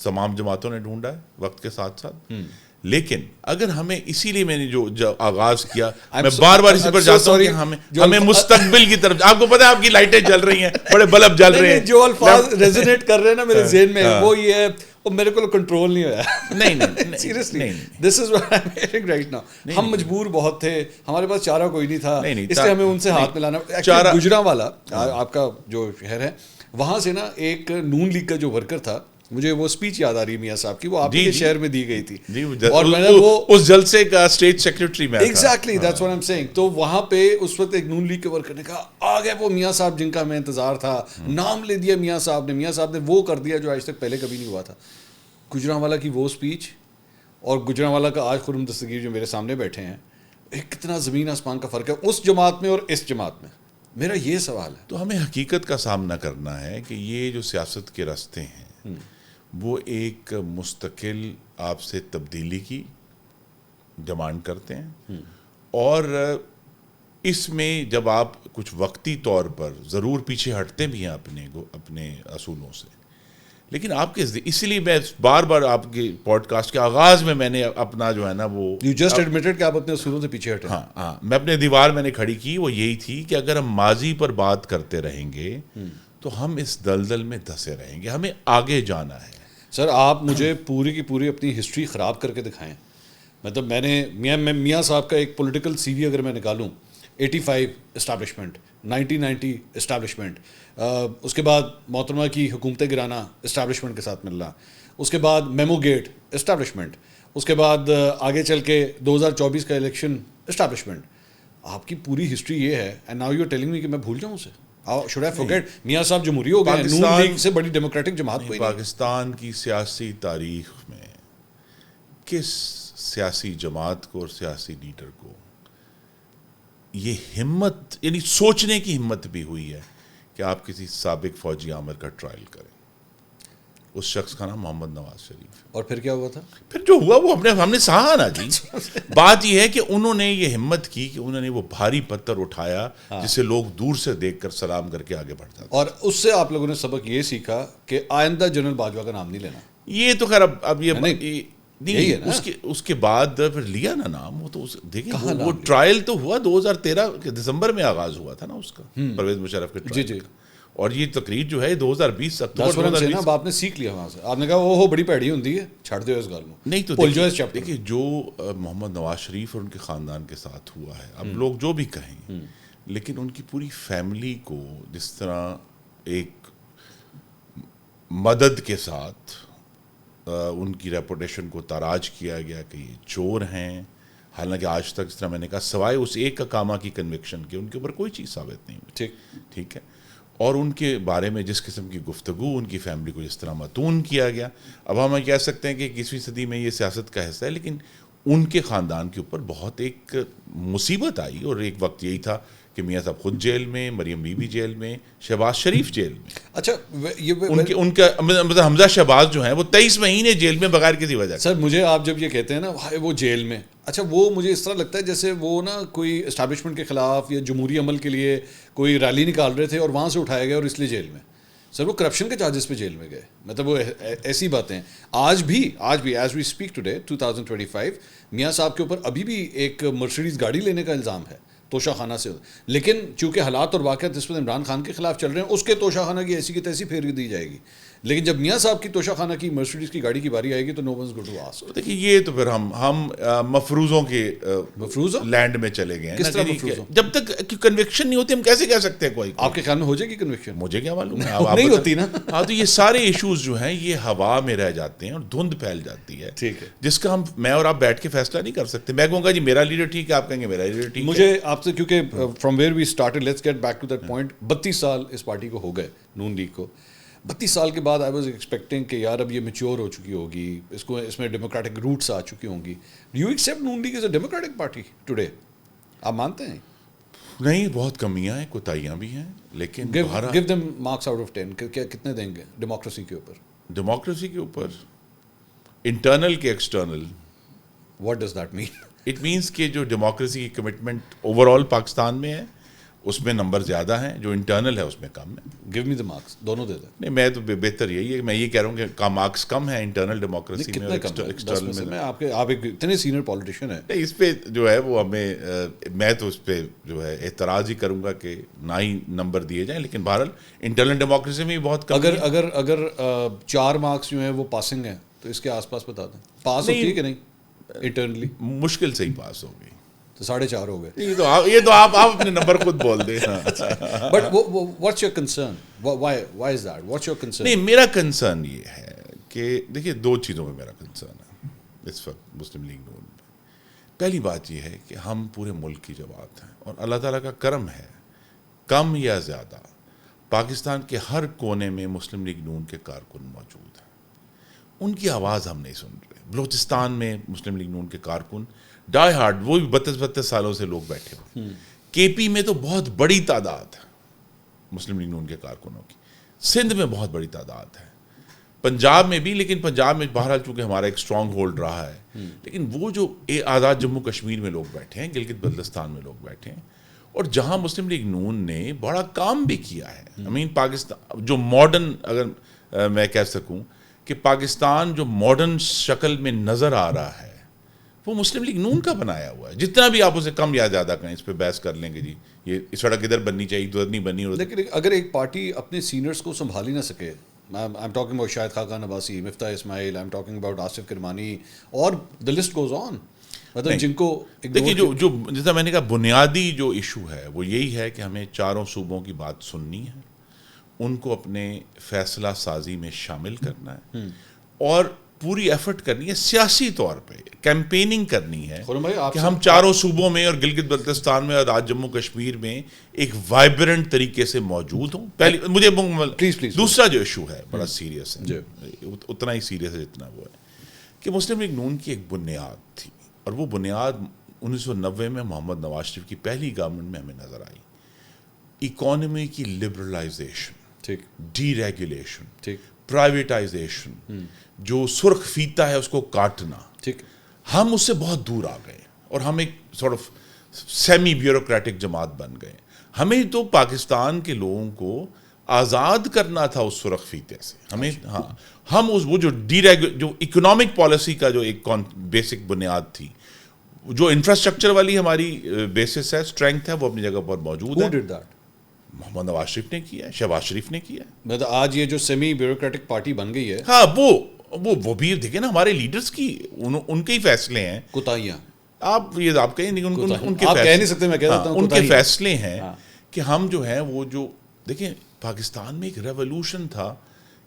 Speaker 2: تمام جماعتوں نے ڈھونڈا ہے وقت کے ساتھ ساتھ. لیکن اگر ہمیں, اسی لیے میں نے جو آغاز کیا, میں بار بار اسی پر جاتا ہوں کہ ہمیں مستقبل کی طرف, آپ کو پتہ ہے آپ کی لائٹیں جل رہی ہیں, بڑے بلب جل رہے ہیں,
Speaker 1: جو الفاظ ریزونیٹ کر رہے ہیں نا میرے ذہن میں وہ یہ ہے, میرے کو کنٹرول نہیں ہوا. نہیں seriously, this is what I M hearing right now. ہم مجبور بہت تھے, ہمارے پاس چارہ کوئی نہیں تھا, اس لیے ہمیں ان سے ہاتھ ملانا. گجرانوالہ آپ کا جو شہر ہے وہاں سے نا ایک نون لیگ کا جو ورکر تھا, مجھے وہ اسپیچ یاد آ رہی ہے میاں صاحب کی, وہ آپ کے شہر میں دی گئی تھی,
Speaker 2: اور میں نے وہ اس جلسے کا اسٹیٹ سیکریٹری میں.
Speaker 1: Exactly that's what I am seeing. تو وہاں پہ اس وقت ایک نون لیگ کے ورکر نے کہا, آ گئے وہ میاں صاحب جن کا ہمیں انتظار تھا, نام لے دیا میاں صاحب نے وہ کر دیا جو آج تک پہلے کبھی نہیں ہوا تھا. گجرانوالہ کی وہ اسپیچ اور گجرانوالہ کا آج خرم دستگیر جو میرے سامنے بیٹھے ہیں, ایک کتنا زمین آسمان کا فرق ہے اس جماعت میں اور اس جماعت میں. میرا یہ سوال ہے.
Speaker 2: تو ہمیں حقیقت کا سامنا کرنا ہے کہ یہ جو سیاست کے راستے ہیں وہ ایک مستقل آپ سے تبدیلی کی ڈیمانڈ کرتے ہیں, اور اس میں جب آپ کچھ وقتی طور پر ضرور پیچھے ہٹتے بھی ہیں اپنے اصولوں سے, لیکن آپ کے اسی لیے میں بار بار آپ کے پوڈ کاسٹ کے آغاز میں نے اپنا جو ہے نا وہ
Speaker 1: یو جسٹ ایڈمٹڈ کہ آپ اپنے اصولوں سے پیچھے ہٹے.
Speaker 2: ہاں میں اپنے دیوار میں نے کھڑی کی, وہ یہی تھی کہ اگر ہم ماضی پر بات کرتے رہیں گے تو ہم اس دلدل میں دھسے رہیں گے, ہمیں آگے جانا ہے.
Speaker 1: سر آپ مجھے پوری کی پوری اپنی ہسٹری خراب کر کے دکھائیں. مطلب میں نے میاں صاحب کا ایک پولیٹیکل سی وی اگر میں نکالوں, 85 اسٹیبلشمنٹ, 1990 اسٹیبلشمنٹ, اس کے بعد محترمہ کی حکومت گرانہ اسٹیبلشمنٹ کے ساتھ ملنا, اس کے بعد میمو گیٹ اسٹیبلشمنٹ, اس کے بعد آگے چل کے 2024 کا الیکشن اسٹیبلشمنٹ. آپ کی پوری ہسٹری یہ ہے, and now you are telling me کہ میں بھول جاؤں اسے. شوڈ آئی فورگیٹ میاں صاحب جمہوری ہو گئے, نون لیگ سے بڑی ڈیموکریٹک جماعت کوئی نہیں.
Speaker 2: پاکستان کی سیاسی تاریخ میں کس سیاسی جماعت کو اور سیاسی لیڈر کو یہ ہمت, یعنی سوچنے کی ہمت بھی ہوئی ہے کہ آپ کسی سابق فوجی عامر کا ٹرائل کریں؟ اس شخص کا نام محمد نواز شریف.
Speaker 1: اور پھر کیا ہوا تھا؟
Speaker 2: پھر جو ہوا وہ ہم نے سہا نا جی. بات یہ ہے کہ انہوں نے یہ ہمت کی کہ انہوں نے وہ بھاری پتھر اٹھایا جسے لوگ دور سے دیکھ کر سلام کر کے آگے بڑھتا تھا.
Speaker 1: اور اس سے آپ لوگوں نے سبق یہ سیکھا کہ آئندہ جنرل باجوہ کا نام نہیں لینا.
Speaker 2: یہ تو خیر اب یہ نہیں, اس کے بعد پھر لیا نا نام. وہ تو دیکھیں وہ ٹرائل تو ہوا 2013 کے دسمبر میں آغاز ہوا تھا نا اس کا, پرویز مشرف کے ٹرائل. اور یہ تقریر جو ہے 2020 اکتوبر
Speaker 1: سے نا آپ نے سیکھ لیا وہاں سے, آپ نے کہا وہ بڑی پیڑی ہوتی ہے, چھڑ دیو اس گال میں.
Speaker 2: نہیں تو دیکھیے جو محمد نواز شریف اور ان کے خاندان کے ساتھ ہوا ہے, اب لوگ جو بھی کہیں, لیکن ان کی پوری فیملی کو جس طرح ایک مدد کے ساتھ ان کی ریپوٹیشن کو تاراج کیا گیا کہ یہ چور ہیں, حالانکہ آج تک جس طرح میں نے کہا سوائے اس ایک اقامہ کی کنوکشن کے ان کے اوپر کوئی چیز ثابت نہیں ہوئی. ٹھیک ہے. اور ان کے بارے میں جس قسم کی گفتگو ان کی فیملی کو جس طرح متون کیا گیا, اب ہم کہہ سکتے ہیں کہ 21ویں صدی میں یہ سیاست کا حصہ ہے, لیکن ان کے خاندان کے اوپر بہت ایک مصیبت آئی, اور ایک وقت یہی تھا کہ میاں صاحب خود جیل میں, مریم بی بی جیل میں, شہباز شریف جیل میں.
Speaker 1: اچھا
Speaker 2: ان کا مطلب حمزہ شہباز جو ہیں وہ 23 مہینے جیل میں بغیر کسی وجہ.
Speaker 1: سر مجھے آپ جب یہ کہتے ہیں نا وہ جیل میں, اچھا وہ مجھے اس طرح لگتا ہے جیسے وہ نا کوئی اسٹیبلشمنٹ کے خلاف یا جمہوری عمل کے لیے کوئی ریلی نکال رہے تھے اور وہاں سے اٹھایا گیا اور اس لیے جیل میں. سر وہ کرپشن کے چارجز پہ جیل میں گئے, مطلب وہ ایسی باتیں. آج بھی ایز وی اسپیک ٹوڈے 2025 میاں صاحب کے اوپر ابھی بھی ایک مرسیڈیز گاڑی لینے کا الزام ہے توشہ خانہ سے, لیکن چونکہ حالات اور واقعات اس وقت عمران خان کے خلاف چل رہے ہیں, اس کے توشہ خانہ کی ایسی کی تیسی پھیر دی جائے گی. لیکن جب میاں صاحب کی توشہ خانہ کی مرسیڈیز کی گاڑی کی باری آئے گی تو نو ونز گوئنگ ٹو آسک.
Speaker 2: دیکھیے یہ تو پھر ہم مفروضوں کے لینڈ میں چلے گئے.
Speaker 1: کس طرح مفروضوں؟
Speaker 2: جب تک کنوکشن نہیں ہوتی ہم کیسے کہہ سکتے ہیں کوئی.
Speaker 1: آپ کے خیال میں ہو جائے گی کنوکشن؟
Speaker 2: مجھے کیا معلوم ہے,
Speaker 1: نہیں ہوتی نا.
Speaker 2: ہاں تو یہ سارے ایشوز جو ہیں یہ ہوا میں رہ جاتے ہیں اور دھند پھیل جاتی ہے.
Speaker 1: ٹھیک ہے.
Speaker 2: جس کا میں اور آپ بیٹھ کے فیصلہ نہیں کر سکتے. میں کہوں گا جی میرا لیڈر ٹھیک ہے, آپ کہیں گے میرا لیڈر ٹھیک ہے.
Speaker 1: مجھے آپ سے کیونکہ from where we started, let's get back to that point. 32 سال اس پارٹی کو ہو گئے, نون لیگ کو. 32 سال کے بعد آئی واز ایکسپیکٹنگ کہ یار اب یہ میچور ہو چکی ہوگی, اس میں ڈیموکریٹک روٹس آ چکی ہوں گی. Do you accept Noon league as a democratic party today? آپ مانتے ہیں؟
Speaker 2: نہیں, بہت کمیاں ہیں, کوتاہیاں بھی ہیں, لیکن
Speaker 1: give them marks out of 10 کتنے دیں گے ڈیموکریسی کے اوپر؟
Speaker 2: ڈیموکریسی کے اوپر انٹرنل کے external.
Speaker 1: What does that mean?
Speaker 2: It means کہ جو ڈیموکریسی کی کمٹمنٹ اوور آل پاکستان میں ہے اس میں نمبر زیادہ ہیں, جو انٹرنل ہے اس میں کم ہے.
Speaker 1: گیو می دی مارکس, دونوں دے دیں.
Speaker 2: نہیں میں تو بہتر یہی ہے, میں یہ کہہ رہا ہوں کہ مارکس کم ہے انٹرنل ڈیموکریسی میں اور ایکسٹرنل میں.
Speaker 1: آپ ایک اتنے سینئر پولیٹیشین ہیں.
Speaker 2: نہیں اس پہ جو ہے وہ ہمیں, میں تو اس پہ جو ہے اعتراض ہی کروں گا کہ نہ ہی نمبر دیے جائیں, لیکن بہرحال انٹرنل ڈیموکریسی میں بھی بہت کم.
Speaker 1: اگر 4 مارکس جو ہیں وہ پاسنگ ہیں تو اس کے آس پاس بتا دیں, پاس ہوتی ہے کہ نہیں انٹرنلی؟
Speaker 2: مشکل سے ہی پاس ہو گئی
Speaker 1: تو 4.5 ہو گئے.
Speaker 2: یہ تو آپ اپنے نمبر خود بول دیں.
Speaker 1: But what's your concern, why is that, what's your concern?
Speaker 2: نہیں میرا کنسرن یہ ہے کہ دیکھیے 2 چیزوں میں میرا کنسرن ہے اس وقت مسلم لیگ نون میں. پہلی بات یہ ہے کہ ہم پورے ملک کی جماعت ہیں اور اللہ تعالیٰ کا کرم ہے, کم یا زیادہ پاکستان کے ہر کونے میں مسلم لیگ نون کے کارکن موجود ہیں. ان کی آواز ہم نہیں سن رہے. بلوچستان میں مسلم لیگ نون کے کارکن ڈائی ہارڈ، وہ بھی 32 سالوں سے لوگ بیٹھے ہوئے. کے پی میں تو بہت بڑی تعداد ہے مسلم لیگ نون کے کارکنوں کی، سندھ میں بہت بڑی تعداد ہے، پنجاب میں بھی، لیکن پنجاب میں بہرحال چونکہ ہمارا ایک اسٹرانگ ہولڈ رہا ہے. لیکن وہ جو آزاد جموں کشمیر میں لوگ بیٹھے ہیں، گلگت بلتستان میں لوگ بیٹھے ہیں، اور جہاں مسلم لیگ نون نے بڑا کام بھی کیا ہے. پاکستان جو ماڈرن، اگر میں کہہ سکوں کہ پاکستان جو ماڈرن شکل میں نظر آ رہا ہے وہ مسلم لیگ نون کا بنایا ہوا ہے. جتنا بھی آپ اسے کم یا زیادہ کریں، اس پہ بحث کر لیں گے جی یہ سڑک ادھر بننی چاہیے ادھر نہیں بنی.
Speaker 1: لیکن اگر ایک پارٹی اپنے سینئرز کو سنبھال ہی نہ سکے، I'm talking about Shahid Khaqan Abbasi, Miftah Ismail, I'm talking about Asif Kirmani, اور the list goes on. مطلب جن کو
Speaker 2: دیکھیے جو جیسا میں نے کہا بنیادی جو ایشو ہے وہ یہی ہے کہ ہمیں چاروں صوبوں کی بات سننی ہے، ان کو اپنے فیصلہ سازی میں شامل کرنا ہے، اور پوری ایفرٹ کرنی ہے سیاسی طور پہ، کیمپیننگ کرنی ہے کہ ہم چاروں صوبوں میں اور گلگت بلتستان میں اور آج جموں کشمیر میں ایک وائبرنٹ طریقے سے موجود ہوں. پہلی مجھے دوسرا جو ایشو ہے بڑا سیریس ہے، اتنا ہی سیریس ہے جتنا وہ ہے کہ مسلم لیگ نون کی ایک بنیاد تھی، اور وہ بنیاد 1990 میں محمد نواز شریف کی پہلی گورنمنٹ میں ہمیں نظر آئی. اکانومی کی لبرلائزیشن، ڈی ریگولیشن، پرائیویٹائزیشن، جو سرخ فیتا ہے اس کو کاٹنا، ہم اس سے بہت دور آ گئے اور ہم ایک سارٹ آف سیمی بیوروکریٹک جماعت بن گئے. ہمیں تو پاکستان کے لوگوں کو آزاد کرنا تھا اس سرخ فیتے سے. ہمیں ہم وہ جو جو اکنامک پالیسی کا جو ایک بیسک بنیاد تھی، جو انفراسٹرکچر والی ہماری بیسس ہے، اسٹرینتھ ہے، وہ اپنی جگہ پر موجود ہے. محمد نواز شریف نے کیا ہے، شہباز شریف نے کیا ہے.
Speaker 1: مطلب آج یہ جو سیمی بیوروکریٹک پارٹی بن گئی ہے،
Speaker 2: ہاں وہ بھی دیکھیں نا، ہمارے لیڈرز کی ان کے ہی فیصلے ہیں.
Speaker 1: کوتاہیاں
Speaker 2: آپ کہیں نہیں، ان کے
Speaker 1: کہہ نہیں سکتے، میں کہہ دیتا ہوں
Speaker 2: ان کے فیصلے ہیں کہ ہم جو ہیں وہ جو دیکھیں پاکستان میں ایک ریولوشن تھا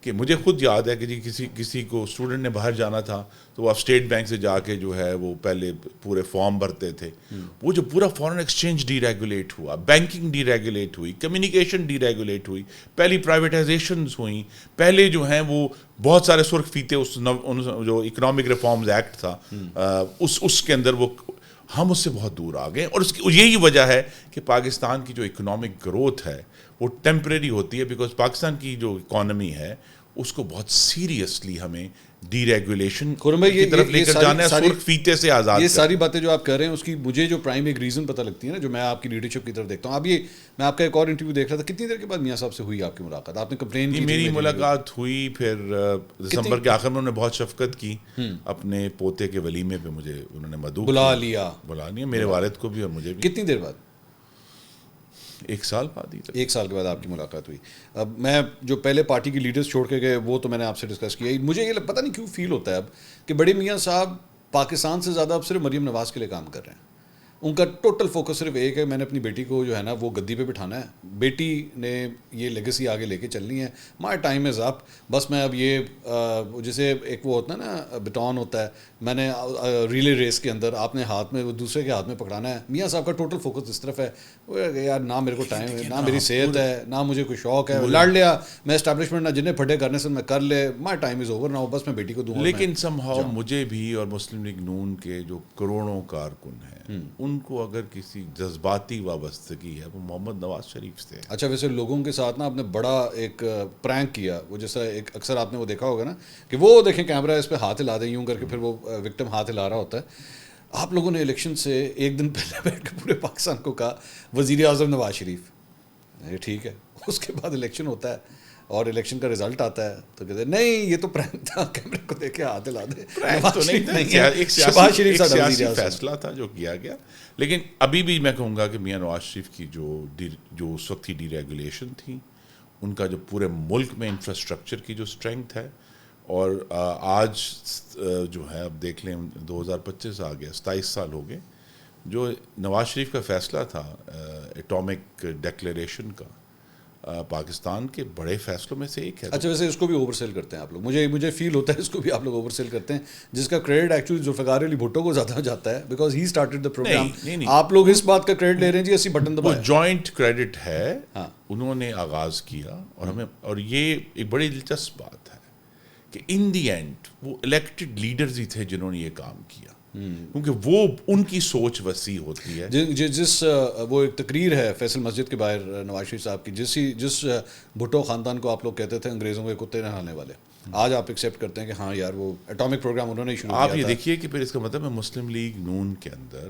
Speaker 2: کہ مجھے خود یاد ہے کہ جی کسی کو اسٹوڈنٹ نے باہر جانا تھا تو وہ آپ اسٹیٹ بینک سے جا کے جو ہے وہ پہلے پورے فارم بھرتے تھے. وہ جو پورا فارن ایکسچینج ڈی ریگولیٹ ہوا، بینکنگ ڈی ریگولیٹ ہوئی، کمیونیکیشن ڈی ریگولیٹ ہوئی، پہلی پرائیویٹائزیشنز ہوئیں، پہلے جو ہیں وہ بہت سارے سرخ فیتے اس جو اکنامک ریفارمز ایکٹ تھا اس کے اندر وہ ہم اس سے بہت دور آ گئے. اور اس کی یہی وجہ ہے کہ پاکستان کی جو اکنامک گروتھ ہے وہ ٹیمپریری ہوتی ہے، بیکاز پاکستان کی جو اکانومی ہے اس کو بہت سیریسلی ہمیں ڈی ریگولیشن کی طرف لے کر جانا ہے، سرخ فیتے سے آزاد.
Speaker 1: یہ ساری باتیں جو آپ کہہ رہے ہیں اس کی مجھے جو پرائم ایک ریزن پتہ لگتی ہے نا، جو میں آپ کی لیڈرشپ کی طرف دیکھتا ہوں. اب یہ میں آپ کا ایک اور انٹرویو دیکھ رہا تھا، کتنی دیر کے بعد میاں صاحب سے ہوئی آپ کی ملاقات؟ آپ نے کمپلین کی؟
Speaker 2: میری ملاقات ہوئی پھر دسمبر کے آخر میں. انہوں نے بہت شفقت کی، اپنے پوتے کے ولیمے پہ مجھے انہوں نے مدعو
Speaker 1: بلا لیا،
Speaker 2: میرے والد کو بھی اور مجھے بھی.
Speaker 1: کتنی دیر بعد؟
Speaker 2: 1 سال بعد ہی.
Speaker 1: 1 سال کے بعد آپ کی ملاقات ہوئی. اب میں جو پہلے پارٹی کی لیڈرز چھوڑ کے گئے وہ تو میں نے آپ سے ڈسکس کیا. مجھے یہ پتہ نہیں کیوں فیل ہوتا ہے اب کہ بڑے میاں صاحب پاکستان سے زیادہ اب صرف مریم نواز کے لیے کام کر رہے ہیں. ان کا ٹوٹل فوکس صرف ایک ہے، میں نے اپنی بیٹی کو جو ہے نا وہ گدی پہ بٹھانا ہے، بیٹی نے یہ لیگیسی آگے لے کے چلنی ہے. مائی ٹائم از اپ. بس میں اب یہ جیسے ایک وہ ہوتا ہے نا بٹون ہوتا ہے، میں نے ریلے ریس کے اندر آپ نے ہاتھ میں وہ دوسرے کے ہاتھ میں پکڑانا ہے. میاں صاحب کا ٹوٹل فوکس اس طرف ہے. یار نہ میرے کو ٹائم ہے، نہ میری صحت ہے، نہ مجھے کوئی شوق ہے. لڑ لیا میں اسٹیبلشمنٹ، نہ جنہیں پھٹے کرنے سے میں کر لے. My time is over now. بس میں بیٹی کو دوں.
Speaker 2: لیکن سم ہاؤ مجھے بھی اور مسلم لیگ نون کے جو کروڑوں کارکن ہیں ان کو اگر کسی جذباتی وابستگی ہے وہ محمد نواز شریف سے.
Speaker 1: اچھا ویسے لوگوں کے ساتھ نا آپ نے بڑا ایک پرینک کیا، وہ جیسا ایک اکثر آپ نے وہ دیکھا ہوگا نا کہ وہ دیکھیں کیمرہ اس پہ ہاتھ ہلا دیں یوں کر کے، پھر وہ وکٹم ہاتھ ہلا رہا ہوتا ہے. آپ لوگوں نے الیکشن سے ایک دن پہلے بیٹھ کے پورے پاکستان کو کہا وزیر اعظم نواز شریف. ٹھیک ہے، اس کے بعد الیکشن ہوتا ہے اور الیکشن کا رزلٹ آتا ہے تو کہتے ہیں نہیں یہ تو پرینک تھا، کیمرے کو دیکھ کے ہاتھ ہلا دے.
Speaker 2: ایک سیاسی فیصلہ تھا جو کیا گیا. لیکن ابھی بھی میں کہوں گا کہ میاں نواز شریف کی جو اس وقت کی ڈی ریگولیشن تھی، ان کا جو پورے ملک میں انفراسٹرکچر کی جو اسٹرینتھ ہے، اور آج جو ہے اب دیکھ لیں 2025 آ گیا، 27 سال ہو گئے. جو نواز شریف کا فیصلہ تھا ایٹامک ڈیکلیریشن کا، پاکستان کے بڑے فیصلوں میں سے ایک ہے.
Speaker 1: اچھا ویسے اس کو بھی اوور سیل کرتے ہیں آپ لوگ، مجھے فیل ہوتا ہے اس کو بھی آپ لوگ اوور سیل کرتے ہیں، جس کا کریڈٹ ایکچولی ذوالفقار علی بھٹو کو زیادہ جاتا ہے because he started the program. آپ لوگ اس بات کا کریڈٹ لے رہے ہیں جی اسی بٹن دبایا.
Speaker 2: وہ جوائنٹ کریڈٹ ہے، انہوں نے آغاز کیا اور یہ ایک بڑی دلچسپ بات ہے کہ ان دی اینڈ وہ الیکٹڈ لیڈرز ہی تھے جنہوں نے یہ کام کیا. کیونکہ وہ ان کی سوچ وسیع ہوتی ہے.
Speaker 1: جس وہ ایک تقریر ہے فیصل مسجد کے باہر نواز شریف صاحب کی، جس بھٹو خاندان کو آپ لوگ کہتے تھے انگریزوں کے کتے نہانے والے، آج آپ ایکسیپٹ کرتے ہیں کہ ہاں یار وہ ایٹامک پروگرام انہوں نے شروع کیا تھا.
Speaker 2: آپ یہ دیکھیے کہ پھر اس کا مطلب ہے مسلم لیگ نون کے اندر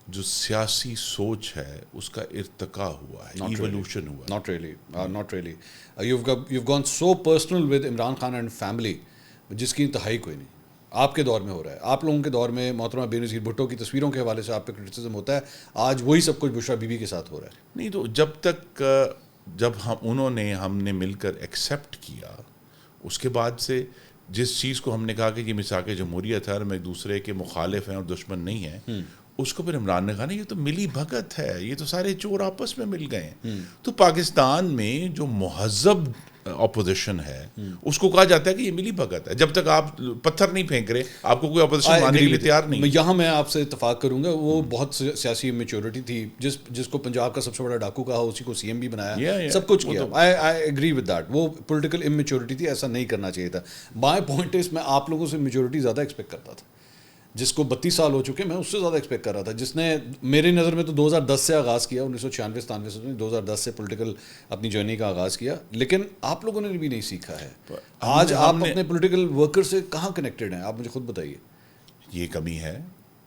Speaker 2: جو سیاسی سوچ ہے اس کا ارتقاء ہوا ہے، ایوولوشن ہوا ہے.
Speaker 1: not really. You've gone so personal with Imran Khan and family جس کی انتہائی کوئی نہیں. آپ کے دور میں ہو رہا ہے، آپ لوگوں کے دور میں محترمہ بے نظیر بھٹو کی تصویروں کے حوالے سے آپ پہ کرٹیسزم ہوتا ہے، آج وہی سب کچھ بشرا بی بی کے ساتھ ہو رہا ہے.
Speaker 2: نہیں تو جب ہم نے مل کر ایکسیپٹ کیا، اس کے بعد سے جس چیز کو ہم نے کہا کہ یہ میثاق جمہوریت ہے اور ہم ایک دوسرے کے مخالف ہیں اور دشمن نہیں ہیں، اس کو پھر عمران نے کہا نا یہ تو ملی بھگت ہے، یہ تو سارے چور آپس میں مل گئے ہیں. تو پاکستان میں جو مہذب اپوزیشن ہے اس کو کہا جاتا ہے کہ یہ ملی بھگت ہے. جب تک آپ پتھر نہیں پھینک رہے آپ کو کوئی اپوزیشن ماننے کے لیے تیار نہیں.
Speaker 1: یہاں میں آپ سے اتفاق کروں گا، وہ بہت سیاسی میچورٹی تھی. جس کو پنجاب کا سب سے بڑا ڈاکو کہا اسی کو سی ایم بھی بنایا، سب کچھ کیا. I agree with that. وہ پولیٹیکل امیچورٹی تھی، ایسا نہیں کرنا چاہیے تھا. مائی پوائنٹ از میں آپ لوگوں سے میچورٹی زیادہ ایکسپیکٹ کرتا تھا. جس کو 32 سال ہو چکے میں اس سے زیادہ ایکسپیکٹ کر رہا تھا. جس نے میری نظر میں تو 2010 سے آغاز کیا، 1996 سے 2010 سے پولیٹیکل اپنی جرنی کا آغاز کیا. لیکن آپ لوگوں نے بھی نہیں سیکھا ہے. آج آپ اپنے پولیٹیکل ورکر سے کہاں کنیکٹڈ ہیں؟ آپ مجھے خود بتائیے.
Speaker 2: یہ کمی ہے،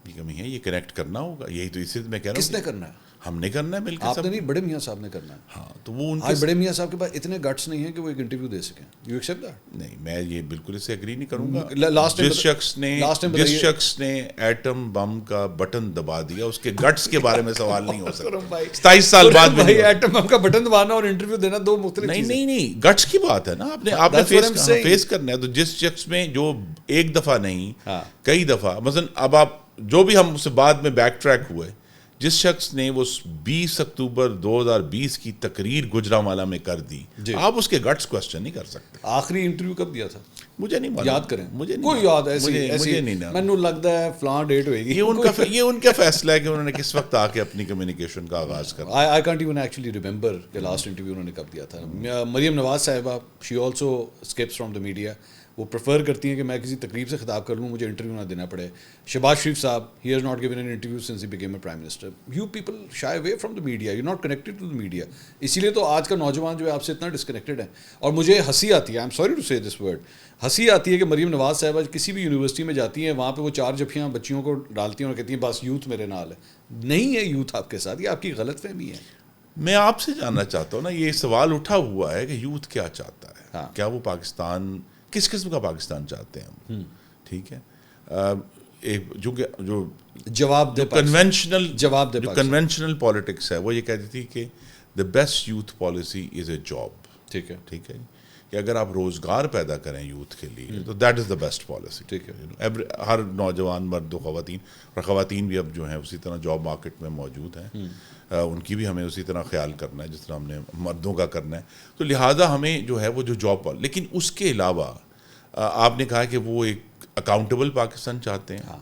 Speaker 2: یہ کنیکٹ کرنا ہوگا. یہی تو اسی میں کہہ رہا ہوں.
Speaker 1: کس نے کرنا ہے؟
Speaker 2: ہم نے کرنا ہے مل کے.
Speaker 1: آپ نے نہیں، بڑے میاں صاحب نے کرنا ہے.
Speaker 2: ہاں تو وہ ان
Speaker 1: آج بڑے میاں صاحب کے پاس اتنے گٹس نہیں ہیں کہ وہ ایک انٹرویو دے سکیں. You accept that?
Speaker 2: نہیں، میں یہ بالکل اس سے ایگری نہیں کروں گا. جس شخص نے ایٹم بم کا بٹن دبا دیا اس کے گٹس کے بارے میں سوال نہیں ہو سکتا. 27 سال بعد
Speaker 1: بھائی ایٹم بم کا بٹن دبانا اور انٹرویو دینا دو مختلف چیزیں.
Speaker 2: نہیں گٹس کی بات ہے نا. آپ نے فیس کرنا ہے. تو جس شخص میں جو ایک دفعہ نہیں کئی دفعہ، مثلا اب آپ جو بھی ہم سے بعد میں بیک ٹریک ہوئے، جس شخص نے وہ 20 اکتوبر 2020 کی تقریر گجرانوالہ میں کر دی، آپ اس کے گٹس کوسچن نہیں کر سکتے.
Speaker 1: آخری انٹرویو کب دیا تھا؟
Speaker 2: مجھے نہیں
Speaker 1: یاد کریں. کوئی یاد ایسی مینو لگتا ہے فلاں ڈیٹ ہوئے گی.
Speaker 2: یہ ان کا فیصلہ ہے کہ انہوں نے کس وقت آ کے اپنی کمیونیکیشن کا آغاز کرا.
Speaker 1: I can't even actually remember کہ لاسٹ انٹرویو انہوں نے کب دیا تھا. مریم نواز صاحبہ، she also escapes from the media. وہ پریفر کرتی ہیں کہ میں کسی تقریب سے خطاب کر لوں، مجھے انٹرویو نہ دینا پڑے. شہباز شریف صاحب، he has not given an interview since he became a prime minister. You people shy away from the media, you not connected to the media. اسی لیے تو آج کا نوجوان جو ہے آپ سے اتنا ڈسکنیکٹڈ ہے. اور مجھے ہنسی آتی ہے، آئی ایم سوری ٹو سے دس ورڈ، ہنسی آتی ہے کہ مریم نواز صاحبہ کسی بھی یونیورسٹی میں جاتی ہیں، وہاں پہ وہ 4 جفیاں بچیوں کو ڈالتی ہیں اور کہتی ہیں بس یوتھ میرے نال ہے. نہیں ہے یوتھ آپ کے ساتھ، یہ آپ کی غلط فہمی ہے.
Speaker 2: میں آپ سے جاننا چاہتا ہوں نا، یہ سوال اٹھا ہوا ہے کہ یوتھ کیا چاہتا ہے. کیا وہ پاکستان، کس قسم کا پاکستان چاہتے ہیں ہم؟ ٹھیک ہے، جو کنونشنل پالیٹکس ہے وہ یہ کہتی تھی کہ the best youth policy is a job. ٹھیک ہے کہ اگر آپ روزگار پیدا کریں یوتھ کے لیے تو that is the best policy. ٹھیک ہے، ہر نوجوان مرد و خواتین، اور خواتین بھی اب جو ہیں اسی طرح جاب مارکیٹ میں موجود ہیں، ان کی بھی ہمیں اسی طرح خیال کرنا ہے جس طرح ہم نے مردوں کا کرنا ہے. تو لہٰذا ہمیں جو ہے وہ جو جاب، لیکن اس کے علاوہ آپ نے کہا کہ وہ ایک اکاؤنٹیبل پاکستان چاہتے ہیں.